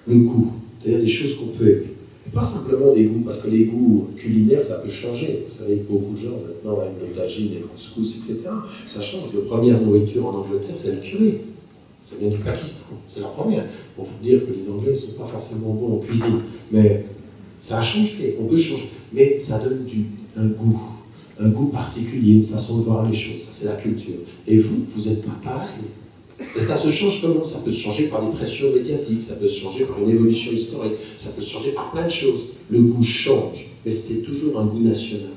Le goût, c'est-à-dire des choses qu'on peut aimer. Et pas simplement des goûts, parce que les goûts culinaires, ça peut changer. Vous savez que beaucoup de gens, maintenant, avec le tagine et le couscous, etc., ça change. La première nourriture en Angleterre, c'est le curry. Ça vient du Pakistan, c'est la première. Bon, il faut dire que les Anglais ne sont pas forcément bons en cuisine, mais ça a changé, on peut changer. Mais ça donne un goût particulier, une façon de voir les choses. Ça, c'est la culture. Et vous n'êtes pas pareil. Et ça se change comment? Ça peut se changer par des pressions médiatiques, ça peut se changer par une évolution historique, ça peut se changer par plein de choses. Le goût change, mais c'est toujours un goût national.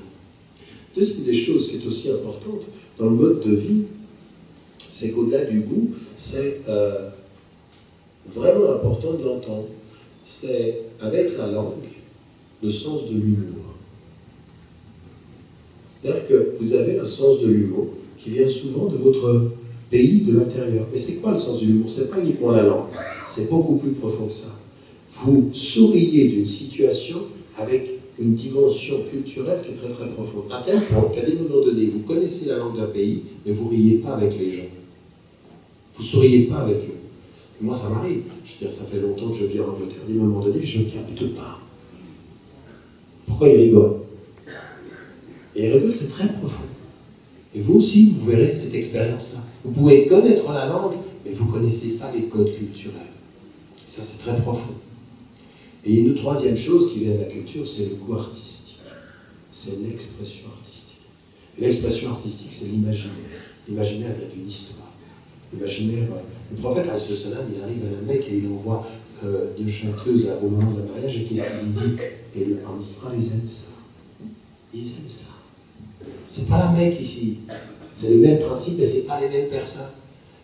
Deuxième des choses qui est aussi importante dans le mode de vie, c'est qu'au-delà du goût, c'est vraiment important de l'entendre. C'est, avec la langue, le sens de l'humour. C'est-à-dire que vous avez un sens de l'humour qui vient souvent de votre pays, de l'intérieur. Mais c'est quoi le sens de l'humour? C'est pas uniquement la langue, c'est beaucoup plus profond que ça. Vous souriez d'une situation avec une dimension culturelle qui est très très profonde. À tel point qu'à des moments donnés, vous connaissez la langue d'un pays, mais vous ne riez pas avec les gens. Vous ne souriez pas avec eux. Et moi, ça m'arrive. Je veux dire, ça fait longtemps que je vis en Angleterre. À des moments donnés, je ne capte pas. Pourquoi ils rigolent? Et ils rigolent, c'est très profond. Et vous aussi, vous verrez cette expérience-là. Vous pouvez connaître la langue, mais vous ne connaissez pas les codes culturels. Et ça, c'est très profond. Et une troisième chose qui vient de la culture, c'est le goût artistique. C'est l'expression artistique. Et l'expression artistique, c'est l'imaginaire. L'imaginaire vient d'une histoire. L'imaginaire Le prophète, il arrive à la Mecque et il envoie deux chanteuses au moment d'un mariage, et qu'est-ce qu'il dit? Et le Ansar, ils aiment ça. Ils aiment ça. C'est pas la Mecque ici. C'est le même principe, mais c'est pas les mêmes personnes.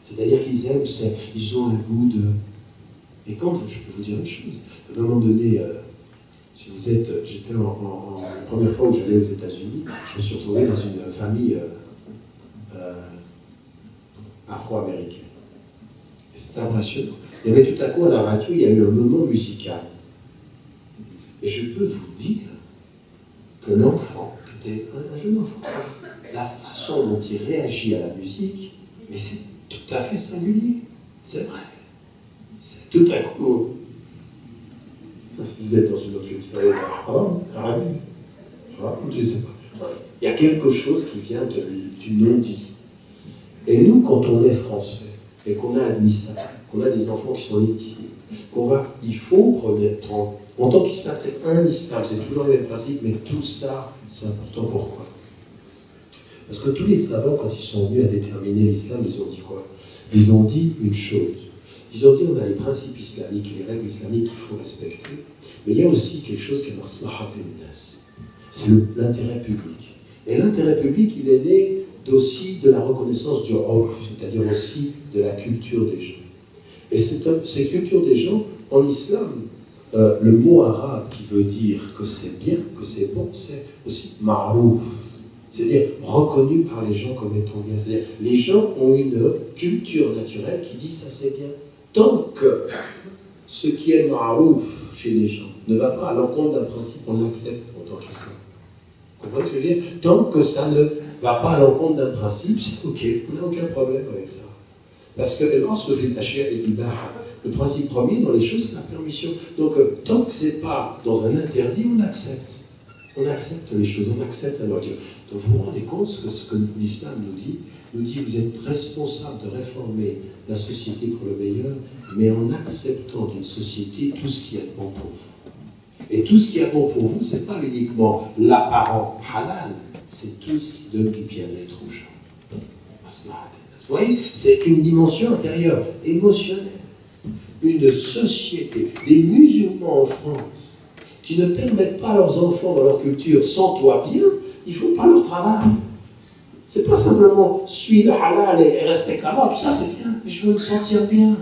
C'est-à-dire qu'ils aiment, ils ont un goût de... Et quand, je peux vous dire une chose, à un moment donné, si vous êtes... J'étais la première fois où j'allais aux États-Unis, je me suis retrouvé dans une famille afro-américaine. Et c'était impressionnant. Il y avait tout à coup à la radio, il y a eu un moment musical. Et je peux vous dire que l'enfant, qui était un jeune enfant, la façon dont il réagit à la musique, mais c'est tout à fait singulier. C'est vrai. C'est tout à coup. Si vous êtes dans une autre culture, je ne sais pas. Il y a quelque chose qui vient du non-dit. Et nous, quand on est français, et qu'on a admis ça, qu'on a des enfants qui sont nés ici, il faut remettre en tant qu'islam, c'est un islam, c'est toujours le même principe, mais tout ça, c'est important. Pourquoi? Parce que tous les savants, quand ils sont venus à déterminer l'islam, ils ont dit quoi? Ils ont dit une chose. Ils ont dit on a les principes islamiques et les règles islamiques qu'il faut respecter, mais il y a aussi quelque chose qui est maslahat an-nas. C'est l'intérêt public. Et l'intérêt public, il est né aussi de la reconnaissance du urf, c'est-à-dire aussi de la culture des gens. Et ces cultures des gens, en islam, le mot arabe qui veut dire que c'est bien, que c'est bon, c'est aussi ma'rouf. C'est-à-dire reconnu par les gens comme étant bien. C'est-à-dire les gens ont une culture naturelle qui dit ça c'est bien. Tant que ce qui est ma'rouf chez les gens ne va pas à l'encontre d'un principe, on l'accepte en tant qu'islam. Vous comprenez ce que je veux dire? Tant que ça ne va pas à l'encontre d'un principe, c'est ok, on n'a aucun problème avec ça. Parce que le principe premier dans les choses, c'est la permission. Donc, tant que ce n'est pas dans un interdit, on accepte. On accepte les choses, on accepte la nourriture. Donc, vous vous rendez compte ce que l'islam nous dit? Nous dit, vous êtes responsable de réformer la société pour le meilleur, mais en acceptant d'une société tout ce qui est bon pour vous. Et tout ce qui est bon pour vous, ce n'est pas uniquement l'apparent halal, c'est tout ce qui donne du bien-être aux gens. Vous voyez, c'est une dimension intérieure, émotionnelle. Une société, des musulmans en France, qui ne permettent pas à leurs enfants dans leur culture, sens-toi bien, ils ne font pas leur travail. C'est pas simplement suis le halal et respecte la loi, tout ça c'est bien, mais je veux me sentir bien.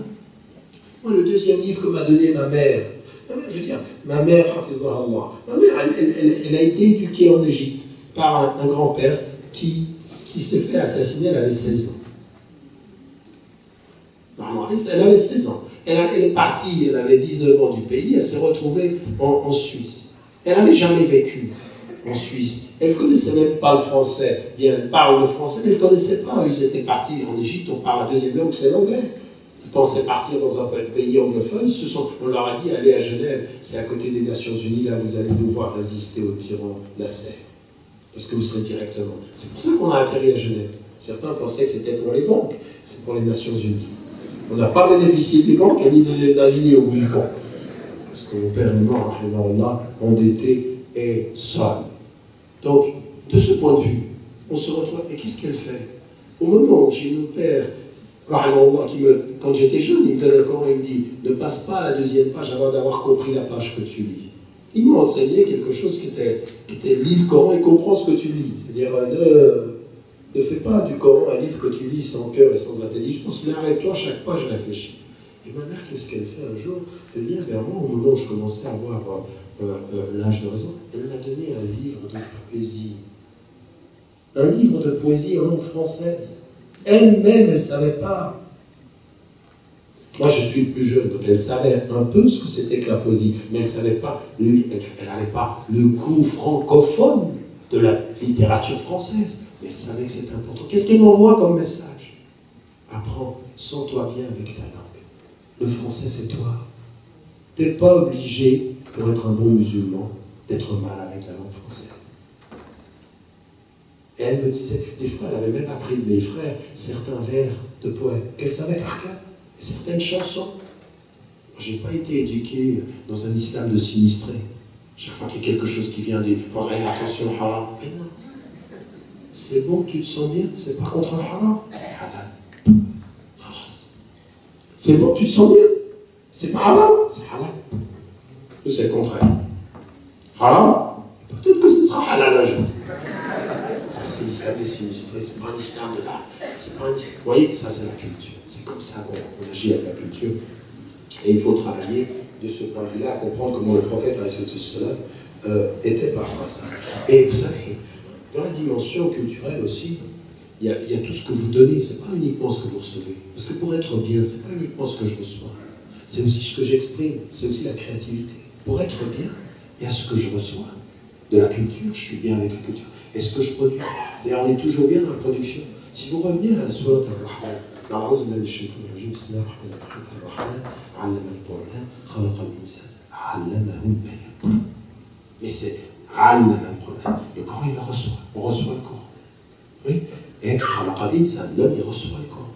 Moi, le deuxième livre que m'a donné ma mère, je veux dire, ma mère, elle a été éduquée en Égypte par un grand-père qui s'est fait assassiner, elle avait 16 ans. Elle avait 16 ans. Elle est partie, elle avait 19 ans du pays, elle s'est retrouvée en Suisse. Elle n'avait jamais vécu en Suisse. Elle ne connaissait même pas le français. Bien, elle parle le français, mais elle ne connaissait pas. Ils étaient partis en Égypte, on parle la deuxième langue, c'est l'anglais. Ils pensaient partir dans un pays anglophone, on leur a dit, allez à Genève, c'est à côté des Nations Unies, là vous allez devoir résister au tyran Nasser. Parce que vous serez directement. C'est pour ça qu'on a atterri à Genève. Certains pensaient que c'était pour les banques, c'est pour les Nations Unies. On n'a pas bénéficié des banques ni des États-Unis au bout du compte. Parce que mon père est mort, endetté et seul. Donc, de ce point de vue, on se retrouve. Et qu'est-ce qu'elle fait? Au moment où j'ai mon père, quand j'étais jeune, il me donne un Coran et il me dit ne passe pas à la deuxième page avant d'avoir compris la page que tu lis. Il m'a enseigné quelque chose qui était lis le Coran et comprends ce que tu lis. C'est-à-dire, ne fais pas du Coran un livre que tu lis sans cœur et sans intelligence, mais arrête-toi, chaque page réfléchis. Et ma mère, qu'est-ce qu'elle fait un jour? Elle vient vers moi, au moment où je commençais à avoir l'âge de raison, elle m'a donné un livre de poésie. Un livre de poésie en langue française. Elle-même, elle ne savait pas. Moi, je suis le plus jeune, donc elle savait un peu ce que c'était que la poésie, mais elle ne savait pas, elle n'avait pas le goût francophone de la littérature française. Mais elle savait que c'était important. Qu'est-ce qu'elle m'envoie comme message? Apprends, sens-toi bien avec ta langue. Le français, c'est toi. Tu n'es pas obligé, pour être un bon musulman, d'être mal avec la langue française. Et elle me disait, des fois, elle avait même appris de mes frères certains vers de poètes qu'elle savait par cœur, et certaines chansons. Je n'ai pas été éduqué dans un islam de sinistré. Chaque fois qu'il y a quelque chose qui vient dire, attention, haram. Mais non. C'est bon que tu te sens bien, c'est pas contre le haram. Halal. C'est bon, tu te sens bien. C'est pas haram, c'est halal. Nous, c'est le contraire. Haram, peut-être que ce sera halal un jour. Ça, c'est l'islam des sinistrés, c'est pas un islam de là. C'est pas un islam. Vous voyez, ça, c'est la culture. C'est comme ça qu'on agit avec la culture. Et il faut travailler de ce point de vue-là, à comprendre comment le prophète, était par rapport à ça. Et vous savez, dans la dimension culturelle aussi, il y a tout ce que vous donnez, c'est pas uniquement ce que vous recevez. Parce que pour être bien, c'est pas uniquement ce que je reçois. C'est aussi ce que j'exprime, c'est aussi la créativité. Pour être bien, il y a ce que je reçois. De la culture, je suis bien avec la culture. Et ce que je produis. C'est-à-dire, on est toujours bien dans la production. Si vous revenez à la sourate al-Rahman, mais c'est le Coran, il le reçoit. On reçoit le Coran. Oui. Et l'homme, il reçoit le Coran.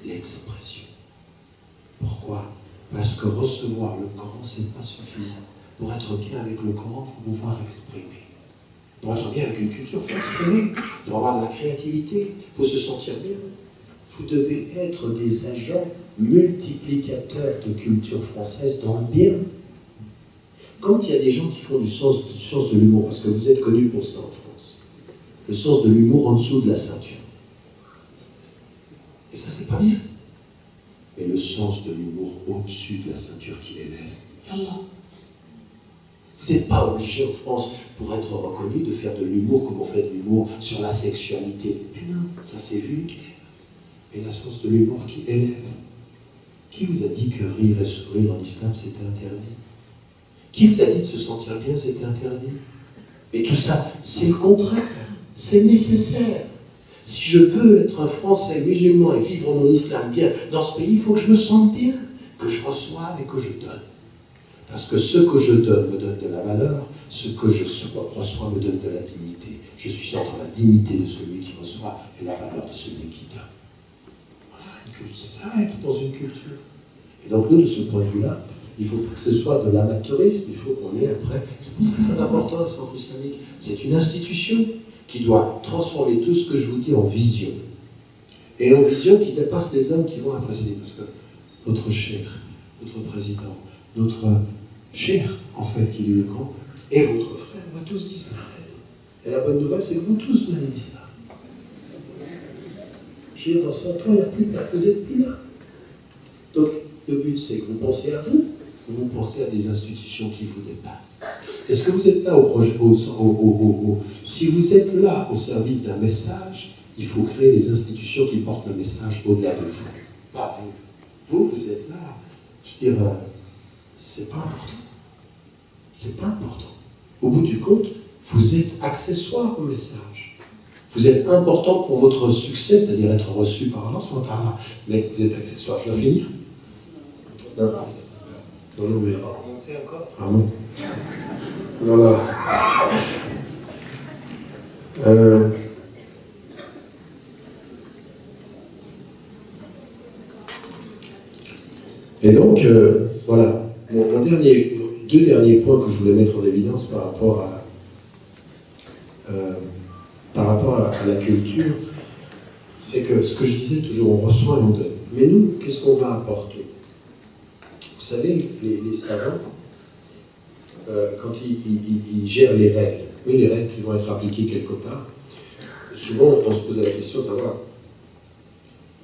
L'expression. Pourquoi? Parce que recevoir le Coran, c'est pas suffisant. Pour être bien avec le Coran, il faut pouvoir exprimer. Pour être bien avec une culture, il faut exprimer. Il faut avoir de la créativité. Il faut se sentir bien. Vous devez être des agents multiplicateurs de culture française dans le bien. Quand il y a des gens qui font du sens de l'humour, parce que vous êtes connus pour ça en France, le sens de l'humour en dessous de la ceinture. Et ça, c'est pas bien. Mais le sens de l'humour au-dessus de la ceinture qui l'élève, yallah. Vous n'êtes pas obligé en France, pour être reconnu, de faire de l'humour comme on fait de l'humour sur la sexualité. Mais non, ça c'est vulgaire. Et le sens de l'humour qui élève. Qui vous a dit que rire et sourire en islam c'était interdit? Qui vous a dit de se sentir bien c'était interdit? Et tout ça, c'est le contraire. C'est nécessaire. Si je veux être un Français musulman et vivre mon islam bien dans ce pays, il faut que je me sente bien, que je reçoive et que je donne. Parce que ce que je donne me donne de la valeur, ce que je reçois me donne de la dignité. Je suis entre la dignité de celui qui reçoit et la valeur de celui qui donne. Voilà, c'est ça, être dans une culture. Et donc nous, de ce point de vue-là, il ne faut pas que ce soit de l'amateurisme, il faut qu'on ait après... C'est pour ça que c'est important, le centre islamique. C'est une institution qui doit transformer tout ce que je vous dis en vision. Et en vision qui dépasse les hommes qui vont la précéder. Parce que notre cheikh, notre président, notre cheikh, en fait, qui lit le Coran, et votre frère, on va tous disparaître. Et la bonne nouvelle, c'est que vous tous, vous allez disparaître. Je veux dire, dans 100 ans, il n'y a plus de... Vous n'êtes plus là. Donc, le but, c'est que vous pensez à vous, vous pensez à des institutions qui vous dépassent. Est-ce que vous êtes là si vous êtes là au service d'un message, il faut créer des institutions qui portent le message au-delà de vous. Pas vous. Vous êtes là. Je veux dire, c'est pas important. C'est pas important. Au bout du compte, vous êtes accessoire au message. Vous êtes important pour votre succès, c'est-à-dire être reçu par Allah, mais vous êtes accessoire. Je dois finir? Non. Non, mais... Ah bon? Voilà. Et donc, voilà. Deux derniers points que je voulais mettre en évidence par rapport à la culture, c'est que ce que je disais toujours, on reçoit et on donne. Mais nous, qu'est-ce qu'on va apporter? Vous savez, les savants, quand ils gèrent les règles, les règles qui vont être appliquées quelque part, souvent on se pose la question de savoir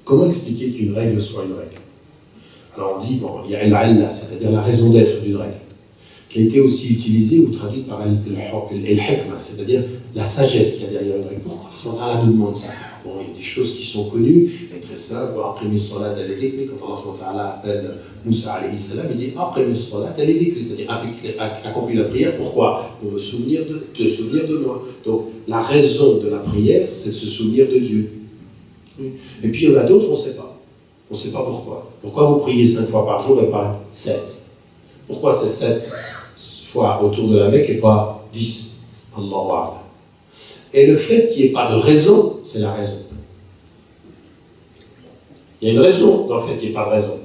comment expliquer qu'une règle soit une règle. Alors on dit, bon, il y a al-'alla, c'est-à-dire la raison d'être d'une règle, qui a été aussi utilisée ou traduite par al-hikma, c'est-à-dire la sagesse qu'il y a derrière une règle. Pourquoi Allah nous demande ça? Bon, il y a des choses qui sont connues et très simples. Après salat al-dhikri, quand Allah appelle Moussa alayhi salam, il dit après salat al-dhikri, c'est-à-dire accomplir la prière. Pourquoi? Pour te souvenir de moi. Donc la raison de la prière, c'est de se souvenir de Dieu. Et puis il y en a d'autres, on ne sait pas. On ne sait pas pourquoi. Pourquoi vous priez 5 fois par jour et pas 7? Pourquoi c'est 7 fois autour de la Mecque et pas 10? Allahu Akbar. Et le fait qu'il n'y ait pas de raison, c'est la raison. Il y a une raison dans le fait qu'il n'y ait pas de raison.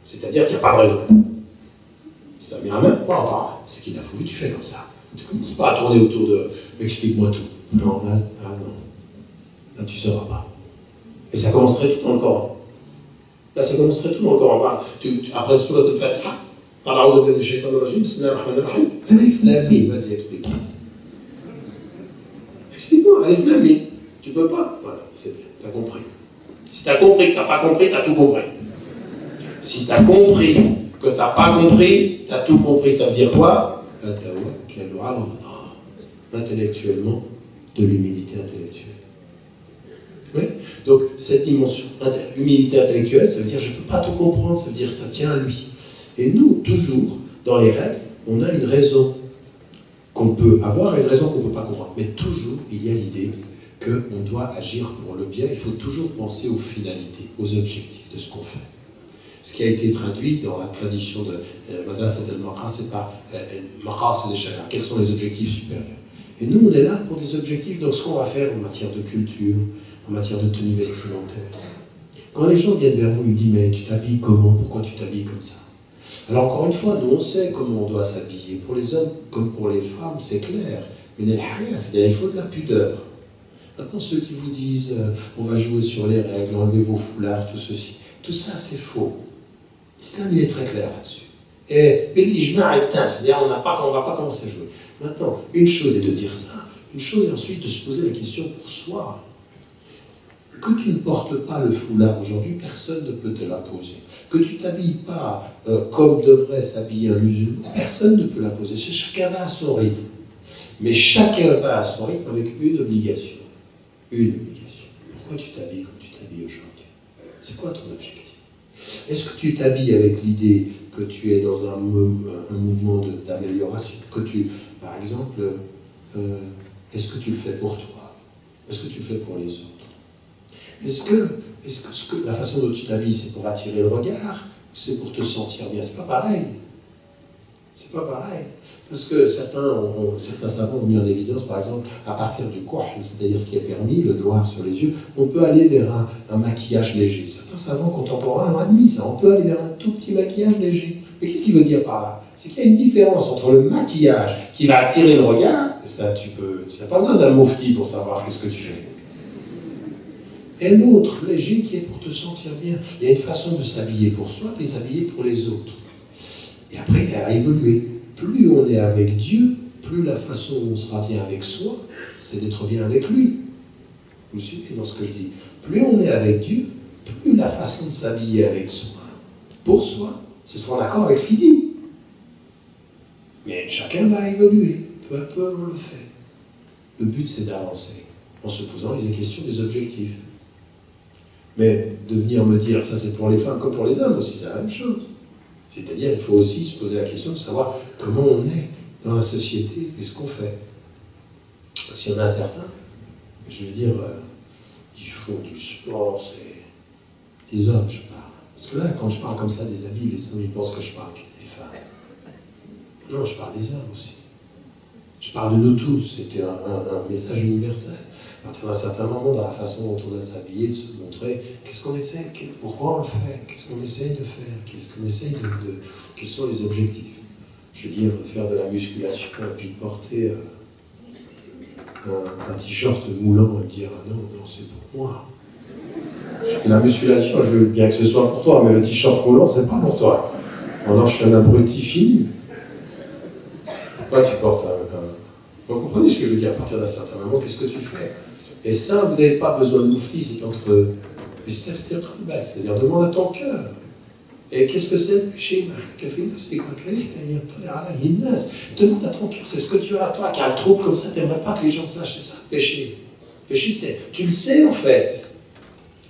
C'est-à-dire qu'il n'y a pas de raison. Ça vient même pas, c'est qu'il a voulu, tu fais comme ça. Tu ne commences pas à tourner autour de « explique-moi tout ». Non, là, non. Là, tu ne sauras pas. Et ça commence très tôt dans le Coran. Là, ça commence très tôt dans le Coran. Après Surat al-Fatiha, Alif Lam Mim, vas-y, explique-moi. Explique-moi, Alif Lam Mim. Tu peux pas? Voilà, c'est bien, t'as compris. Si t'as compris que t'as pas compris, t'as tout compris. Si t'as compris que t'as pas compris, t'as tout compris. Ça veut dire quoi? Intellectuellement, de l'humilité intellectuelle. Oui. Donc, cette dimension humilité intellectuelle, ça veut dire je ne peux pas tout comprendre, ça veut dire ça tient à lui. Et nous, toujours, dans les règles, on a une raison qu'on peut avoir et une raison qu'on ne peut pas comprendre. Mais toujours, il y a l'idée qu'on doit agir pour le bien. Il faut toujours penser aux finalités, aux objectifs de ce qu'on fait. Ce qui a été traduit dans la tradition de Madrasat al-Maqasid par Maqasid al-Sharia. Quels sont les objectifs supérieurs? Et nous, on est là pour des objectifs. Donc, ce qu'on va faire en matière de culture, en matière de tenue vestimentaire. Quand les gens viennent vers vous, ils disent « Mais tu t'habilles comment? Pourquoi tu t'habilles comme ça ?» Alors, encore une fois, nous, on sait comment on doit s'habiller. Pour les hommes comme pour les femmes, c'est clair. Mais c'est-à-dire il faut de la pudeur. Maintenant, ceux qui vous disent « On va jouer sur les règles, enlevez vos foulards, tout ceci », tout ça, c'est faux. L'islam, il est très clair là-dessus. Et c'est-à-dire on ne va pas commencer à jouer. Maintenant, une chose est de dire ça, une chose est ensuite de se poser la question pour soi. Que tu ne portes pas le foulard aujourd'hui, personne ne peut te la poser. Que tu ne t'habilles pas comme devrait s'habiller un musulman, personne ne peut la poser. Chacun va à son rythme. Mais chacun va à son rythme avec une obligation. Une obligation. Pourquoi tu t'habilles comme tu t'habilles aujourd'hui? C'est quoi ton objectif? Est-ce que tu t'habilles avec l'idée que tu es dans un mouvement d'amélioration? Que tu, par exemple, est-ce que tu le fais pour toi? Est-ce que tu le fais pour les autres? Est-ce que la façon dont tu t'habilles, c'est pour attirer le regard ou c'est pour te sentir bien? C'est pas pareil. C'est pas pareil. Parce que certains savants ont mis en évidence, par exemple, à partir du kohl, c'est-à-dire ce qui est permis, le noir sur les yeux, on peut aller vers un maquillage léger. Certains savants contemporains ont admis ça. On peut aller vers un tout petit maquillage léger. Mais qu'est-ce qu'il veut dire par là? C'est qu'il y a une différence entre le maquillage qui va attirer le regard, et ça tu n'as pas besoin d'un mufti pour savoir qu'est-ce que tu fais. Et l'autre, léger, qui est pour te sentir bien. Il y a une façon de s'habiller pour soi, puis s'habiller pour les autres. Et après, il a évolué. Plus on est avec Dieu, plus la façon dont on sera bien avec soi, c'est d'être bien avec lui. Vous me suivez dans ce que je dis? Plus on est avec Dieu, plus la façon de s'habiller avec soi, pour soi, ce sera en accord avec ce qu'il dit. Mais chacun va évoluer. Peu à peu, on le fait. Le but, c'est d'avancer, en se posant les questions des objectifs. Mais de venir me dire, ça c'est pour les femmes comme pour les hommes aussi, c'est la même chose. C'est-à-dire, il faut aussi se poser la question de savoir comment on est dans la société et ce qu'on fait. Parce qu'il y en a certains, je veux dire, ils font du sport, c'est des hommes, je parle. Parce que là, quand je parle comme ça des habits, les hommes, ils pensent que je parle des femmes. Non, je parle des hommes aussi. Je parle de nous tous, c'était un message universel. À partir d'un certain moment, dans la façon dont on a s'habiller, de se montrer, qu'est-ce qu'on essaie, pourquoi on le fait, qu'est-ce qu'on essaye de faire, qu'est-ce qu'on essaye quels sont les objectifs. Je veux dire, faire de la musculation et puis de porter un t-shirt moulant et me dire, ah non, c'est pour moi. Parce que la musculation, je veux bien que ce soit pour toi, mais le t-shirt moulant, c'est pas pour toi. Alors je suis un abruti fini. Pourquoi tu portes Vous comprenez ce que je veux dire? À partir d'un certain moment, qu'est-ce que tu fais? Et ça, vous n'avez pas besoin de mufti, c'est entre... C'est-à-dire, demande à ton cœur. Et qu'est-ce que c'est le péché? Demande à ton cœur, c'est ce que tu as, toi, qui as un trouble comme ça, tu n'aimerais pas que les gens sachent, c'est ça le péché. Le péché, c'est... Tu le sais, en fait.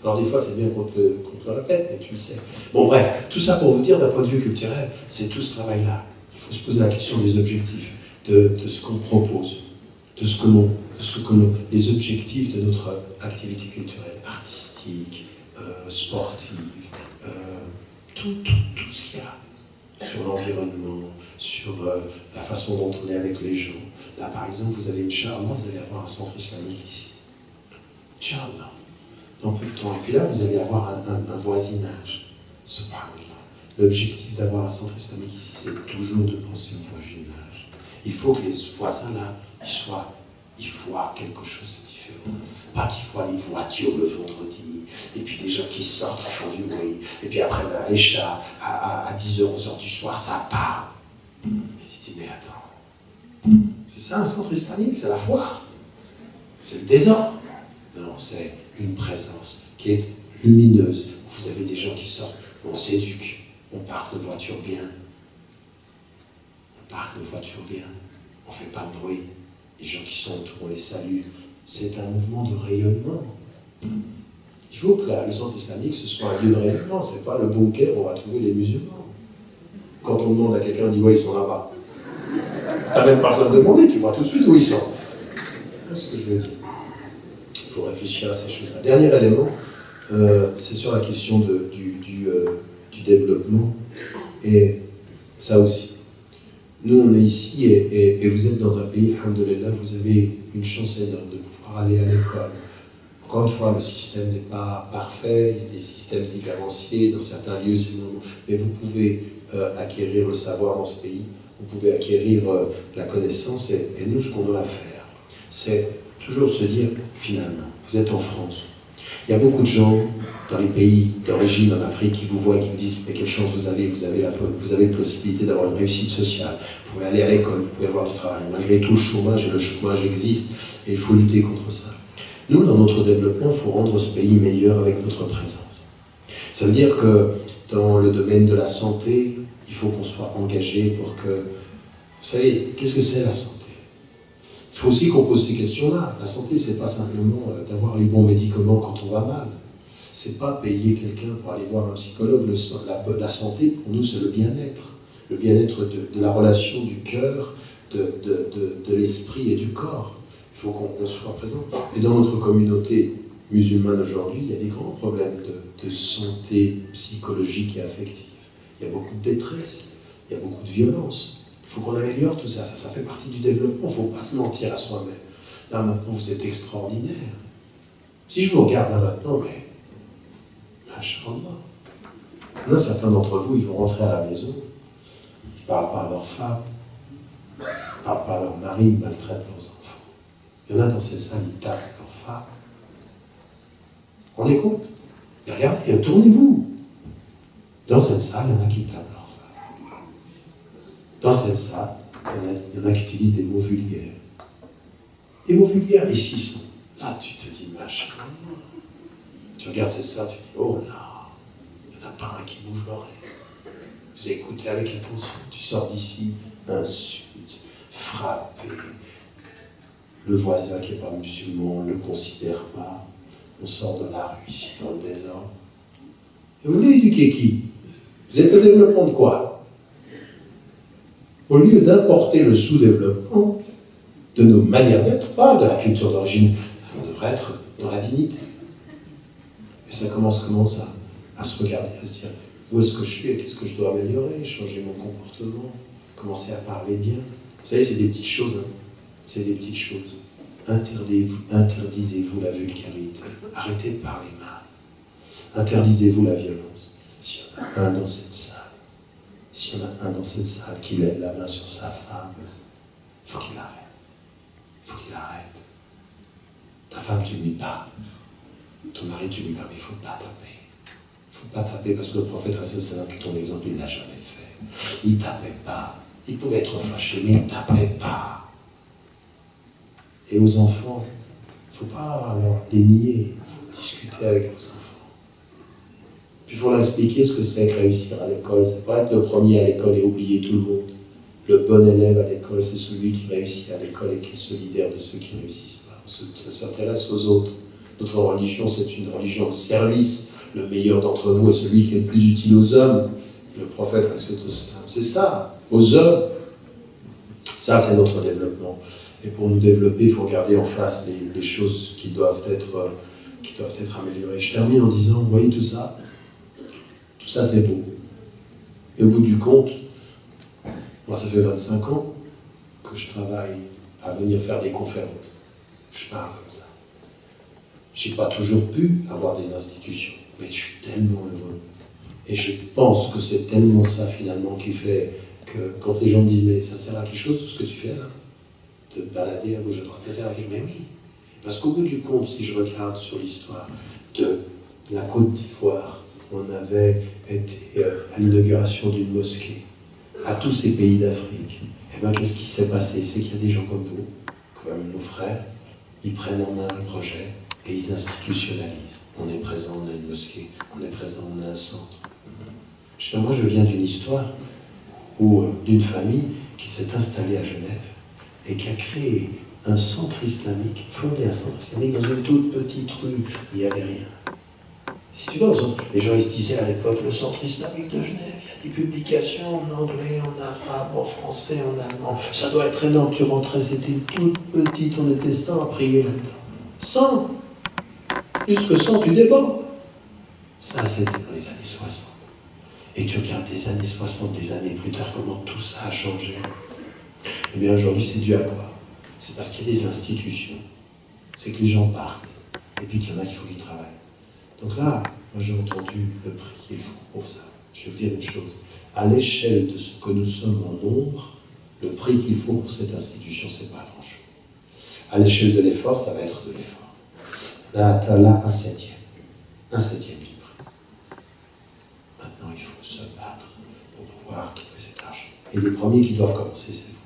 Alors, des fois, c'est bien qu'on te le répète, mais tu le sais. Bon, bref, tout ça pour vous dire, d'un point de vue culturel, c'est tout ce travail-là. Il faut se poser la question des objectifs, de ce qu'on propose, les objectifs de notre activité culturelle, artistique, sportive, tout ce qu'il y a sur l'environnement, sur la façon dont on est avec les gens. Là, par exemple, vous allez, Inch'Allah, vous allez avoir un centre islamique ici. Inch'Allah, dans peu de temps. Et puis là, vous allez avoir un voisinage. Subhanallah. L'objectif d'avoir un centre islamique ici, c'est toujours de penser au voisinage. Il faut que les voisins là, ils voient quelque chose de différent. Pas qu'ils voient les voitures le vendredi, et puis des gens qui sortent, qui font du bruit, et puis après la Echa, à 10h, 11h du soir, ça part. Et tu te dis, mais attends, c'est ça un centre islamique, c'est la foire, c'est le désordre. Non, c'est une présence qui est lumineuse. Vous avez des gens qui sortent, on s'éduque, on parque nos voitures bien. On parque nos voitures bien, on ne fait pas de bruit. Les gens qui sont autour, on les salue. C'est un mouvement de rayonnement. Il faut que le centre islamique, ce soit un lieu de rayonnement. Ce n'est pas le bunker où on va trouver les musulmans. Quand on demande à quelqu'un, on dit « ouais, ils sont là-bas ». Tu n'as même pas besoin de demander, tu vois tout de suite où ils sont. C'est ce que je veux dire. Il faut réfléchir à ces choses-là. Dernier élément, c'est sur la question du développement. Et ça aussi. Nous, on est ici et vous êtes dans un pays, alhamdoulilah, vous avez une chance énorme de pouvoir aller à l'école. Encore une fois, le système n'est pas parfait, il y a des systèmes différenciés, dans certains lieux, c'est non. Mais vous pouvez acquérir le savoir dans ce pays, vous pouvez acquérir la connaissance, et nous, ce qu'on doit faire, c'est toujours se dire, finalement, vous êtes en France. Il y a beaucoup de gens dans les pays d'origine en Afrique qui vous voient et qui vous disent « mais quelle chance vous avez la possibilité d'avoir une réussite sociale, vous pouvez aller à l'école, vous pouvez avoir du travail, malgré tout le chômage, et le chômage existe, et il faut lutter contre ça. » Nous, dans notre développement, il faut rendre ce pays meilleur avec notre présence. Ça veut dire que dans le domaine de la santé, il faut qu'on soit engagé pour que... Vous savez, qu'est-ce que c'est la santé? Il faut aussi qu'on pose ces questions-là. La santé, c'est pas simplement d'avoir les bons médicaments quand on va mal. C'est pas payer quelqu'un pour aller voir un psychologue. La santé, pour nous, c'est le bien-être. Le bien-être de la relation du cœur, de l'esprit et du corps. Il faut qu'on soit présent. Et dans notre communauté musulmane aujourd'hui, il y a des grands problèmes de santé psychologique et affective. Il y a beaucoup de détresse, il y a beaucoup de violence. Il faut qu'on améliore tout ça. Ça fait partie du développement. Il ne faut pas se mentir à soi-même. Là, maintenant, vous êtes extraordinaire. Si je vous regarde là maintenant, mais... Machallah. Il y en a certains d'entre vous, ils vont rentrer à la maison. Ils ne parlent pas à leur femme. Ils ne parlent pas à leur mari. Ils maltraitent leurs enfants. Il y en a dans ces salles, ils tapent leur femme. On écoute. Et regardez, tournez-vous. Dans cette salle, il y en a qui tapent leur femme. Dans cette salle, il y en a qui utilisent des mots vulgaires. Des mots vulgaires, ici sont. Là, tu te dis, machin. Tu regardes cette salle, tu dis, oh là, il n'y en a pas un qui bouge l'oreille. Vous écoutez avec attention. Tu sors d'ici, insulte, frappé. Le voisin qui n'est pas musulman ne le considère pas. On sort de la rue ici dans le désordre. Et vous voulez éduquer qui? Vous êtes le développement de quoi? Au lieu d'importer le sous-développement de nos manières d'être, pas de la culture d'origine, on devrait être dans la dignité. Et ça commence à se regarder, à se dire où est-ce que je suis et qu'est-ce que je dois améliorer, changer mon comportement, commencer à parler bien. Vous savez, c'est des petites choses, hein. C'est des petites choses. Interdisez-vous la vulgarité. Arrêtez de parler mal. Interdisez-vous la violence. S'il y en a un dans cette salle, s'il y en a un dans cette salle qui lève la main sur sa femme, il faut qu'il arrête. Il faut qu'il arrête. Ta femme, tu ne lui parles. Ton mari, tu lui parles, mais il ne faut pas taper. Il ne faut pas taper parce que le prophète, qui ton exemple, il ne l'a jamais fait. Il ne tapait pas. Il pouvait être fâché, mais il ne tapait pas. Et aux enfants, il ne faut pas les nier. Il faut discuter avec vos enfants. Puis il faut leur expliquer ce que c'est que réussir à l'école. C'est pas être le premier à l'école et oublier tout le monde. Le bon élève à l'école, c'est celui qui réussit à l'école et qui est solidaire de ceux qui ne réussissent pas. On s'intéresse aux autres. Notre religion, c'est une religion de service. Le meilleur d'entre vous est celui qui est le plus utile aux hommes. Et le prophète, c'est ça, aux hommes. Ça, c'est notre développement. Et pour nous développer, il faut regarder en face les choses qui doivent être améliorées. Je termine en disant, vous voyez tout ça c'est beau. Et au bout du compte, moi ça fait 25 ans que je travaille à venir faire des conférences. Je parle comme ça. Je n'ai pas toujours pu avoir des institutions, mais je suis tellement heureux. Et je pense que c'est tellement ça finalement qui fait que quand les gens me disent « mais ça sert à quelque chose tout ce que tu fais là ?» de te balader à gauche à droite, ça sert à quelque chose. Mais oui, Parce qu'au bout du compte, si je regarde sur l'histoire de la Côte d'Ivoire, on avait été à l'inauguration d'une mosquée, à tous ces pays d'Afrique. Et bien, qu'est-ce qui s'est passé? C'est qu'il y a des gens comme vous, comme nos frères, ils prennent en main un projet et ils institutionnalisent. On est présent, on a une mosquée, on est présent, on a un centre. Moi, je viens d'une histoire d'une famille qui s'est installée à Genève et qui a créé un centre islamique, fondé un centre islamique dans une toute petite rue, il n'y avait rien. Si tu vas au centre, les gens ils se disaient à l'époque, le centre islamique de Genève, il y a des publications en anglais, en arabe, en français, en allemand, ça doit être énorme, tu rentrais, c'était toute petite, on était 100 à prier là-dedans. 100, plus que 100, tu débordes. Ça, c'était dans les années 60. Et tu regardes des années 60, des années plus tard, comment tout ça a changé. Eh bien aujourd'hui, c'est dû à quoi? C'est parce qu'il y a des institutions. C'est que les gens partent. Et puis qu'il y en a qu'il faut qu'ils travaillent. Donc là, moi j'ai entendu le prix qu'il faut pour ça. Je vais vous dire une chose. À l'échelle de ce que nous sommes en nombre, le prix qu'il faut pour cette institution, c'est pas grand-chose. À l'échelle de l'effort, ça va être de l'effort. On a atteint là un septième du prix. Maintenant, il faut se battre pour pouvoir trouver cet argent. Et les premiers qui doivent commencer, c'est vous.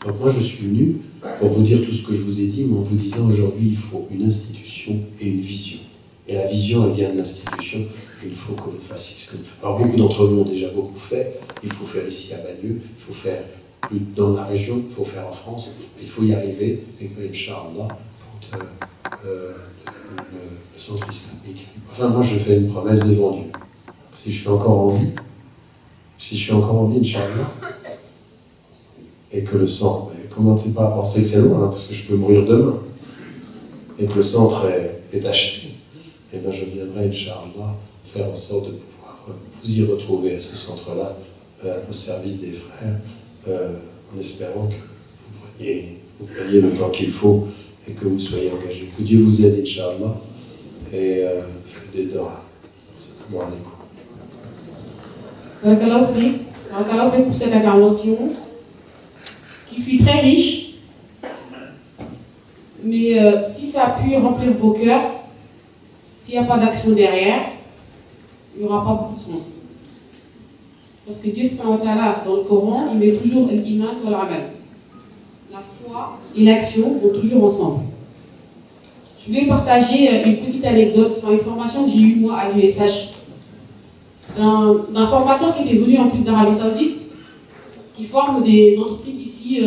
Donc moi, je suis venu pour vous dire tout ce que je vous ai dit, mais en vous disant aujourd'hui, il faut une institution et une vision. Et la vision, elle vient de l'institution, et il faut que vous fassiez ce que... Alors beaucoup d'entre vous ont déjà beaucoup fait, il faut faire ici à Bagneux, il faut faire dans la région, il faut faire en France, mais il faut y arriver, et que, Inch'Allah, quand le centre islamique... Enfin, moi, je fais une promesse devant Dieu. Si je suis encore en vie, Inch'Allah, et que le centre... Commencez pas à penser que c'est loin, hein, parce que je peux mourir demain, et que le centre est acheté. Et bien je viendrai, Inch'Allah, faire en sorte de pouvoir vous y retrouver à ce centre-là, au service des frères, en espérant que vous preniez le temps qu'il faut et que vous soyez engagés. Que Dieu vous aide, Inch'Allah, et faites des doigts. Salam alaikum. Barakallahu fik pour cette intervention qui fut très riche, mais si ça a pu remplir vos cœurs, s'il n'y a pas d'action derrière, il n'y aura pas beaucoup de sens. Parce que Dieu, dans le Coran, il met toujours l'iman ou l'amal. La foi et l'action vont toujours ensemble. Je voulais partager une petite anecdote, enfin une formation que j'ai eue moi à l'USH, d'un formateur qui était venu en plus d'Arabie Saoudite, qui forme des entreprises ici,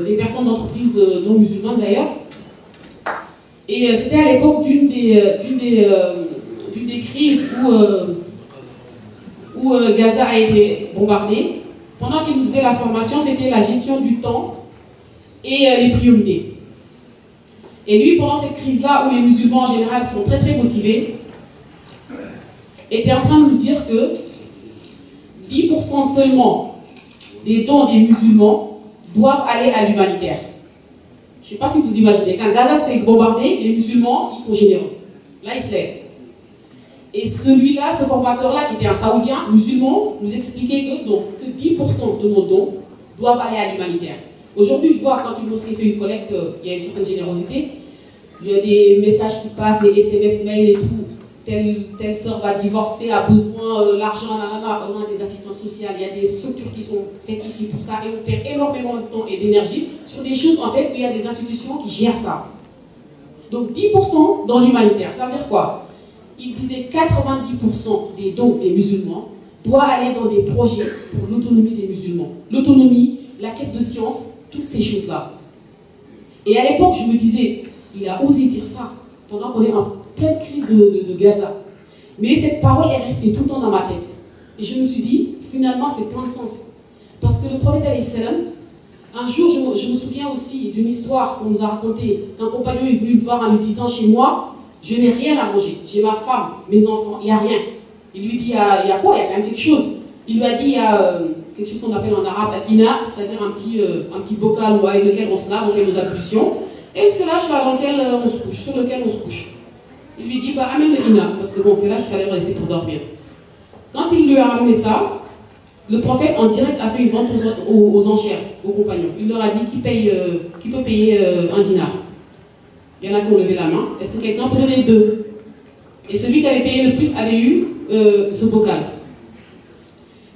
des personnes d'entreprises non musulmanes d'ailleurs. Et c'était à l'époque d'une des crises où Gaza a été bombardée. Pendant qu'il nous faisait la formation, c'était la gestion du temps et les priorités. Et lui, pendant cette crise-là, où les musulmans en général sont très très motivés, était en train de nous dire que 10% seulement des dons des musulmans doivent aller à l'humanitaire. Je ne sais pas si vous imaginez, quand Gaza s'est bombardé, les musulmans, ils sont généreux. Là, ils se lèvent. Et celui-là, ce formateur-là, qui était un Saoudien, musulman, nous expliquait que 10% de nos dons doivent aller à l'humanitaire. Aujourd'hui, je vois, quand une mosquée fait une collecte, il y a une certaine générosité. Il y a des messages qui passent, des SMS, mails et tout. Telle sœur va divorcer, a besoin l'argent, on a des assistantes sociales, il y a des structures qui sont faites ici pour ça, et on perd énormément de temps et d'énergie sur des choses en fait où il y a des institutions qui gèrent ça. Donc 10% dans l'humanitaire, ça veut dire quoi? Il disait 90% des dons des musulmans doivent aller dans des projets pour l'autonomie des musulmans. L'autonomie, la quête de science, toutes ces choses-là. Et à l'époque, je me disais, il a osé dire ça, pendant qu'on est en pleine crise de Gaza. Mais cette parole est restée tout le temps dans ma tête. Et je me suis dit, finalement, c'est plein de sens. Parce que le prophète alayhi salam, un jour, je me souviens aussi d'une histoire qu'on nous a racontée, qu'un compagnon est venu me voir en lui disant, chez moi, je n'ai rien à manger. J'ai ma femme, mes enfants, il n'y a rien. Il lui dit, il y a quoi? Il y a quand même quelque chose. Il lui a dit, il y a quelque chose qu'on appelle en arabe ina, c'est-à-dire un petit bocal avec lequel on se lave, on fait nos ablutions. Et le fellage là, sur lequel on se couche. Il lui dit, bah, amène le ina, parce que bon, fellage, il fallait le laisser pour dormir. Quand il lui a ramené ça, le prophète en direct a fait une vente aux enchères, aux compagnons. Il leur a dit qui peut payer un dinar. Il y en a qui ont levé la main. Est-ce que quelqu'un peut donner 2? Et celui qui avait payé le plus avait eu ce bocal.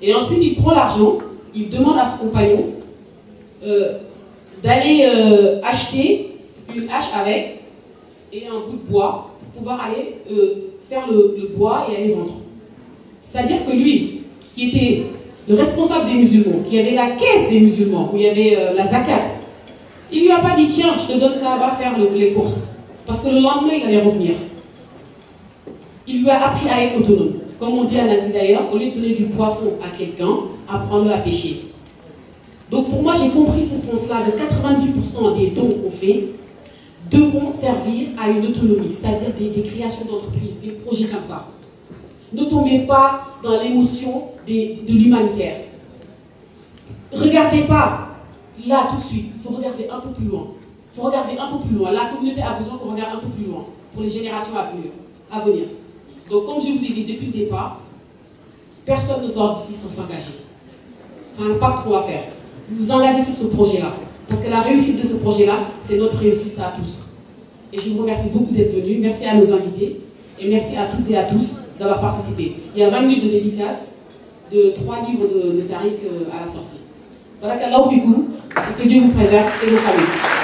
Et ensuite, il prend l'argent, il demande à son compagnon d'aller acheter une hache avec et un bout de bois pour pouvoir aller faire le bois et aller vendre. C'est-à-dire que lui, qui était le responsable des musulmans, qui avait la caisse des musulmans, où il y avait la zakat, il lui a pas dit tiens, je te donne ça, va faire les courses. Parce que le lendemain, il allait revenir. Il lui a appris à être autonome. Comme on dit à Nazi d'ailleurs, au lieu de donner du poisson à quelqu'un, apprends-le à pêcher. Donc pour moi, j'ai compris ce sens-là de 90% des dons qu'on fait devront servir à une autonomie, c'est-à-dire des créations d'entreprises, des projets comme ça. Ne tombez pas dans l'émotion de l'humanitaire. Regardez pas là tout de suite, il faut regarder un peu plus loin. Il faut regarder un peu plus loin. La communauté a besoin qu'on regarde un peu plus loin pour les générations à venir. Donc comme je vous ai dit depuis le départ, personne ne sort d'ici sans s'engager. C'est un pacte qu'on va faire. Vous vous engagez sur ce projet-là. Parce que la réussite de ce projet-là, c'est notre réussite à tous. Et je vous remercie beaucoup d'être venus. Merci à nos invités. Et merci à toutes et à tous d'avoir participé. Il y a 20 minutes de dédicace de 3 livres de Tariq à la sortie. Voilà qu'Allah vous fait et que Dieu vous préserve et vos familles.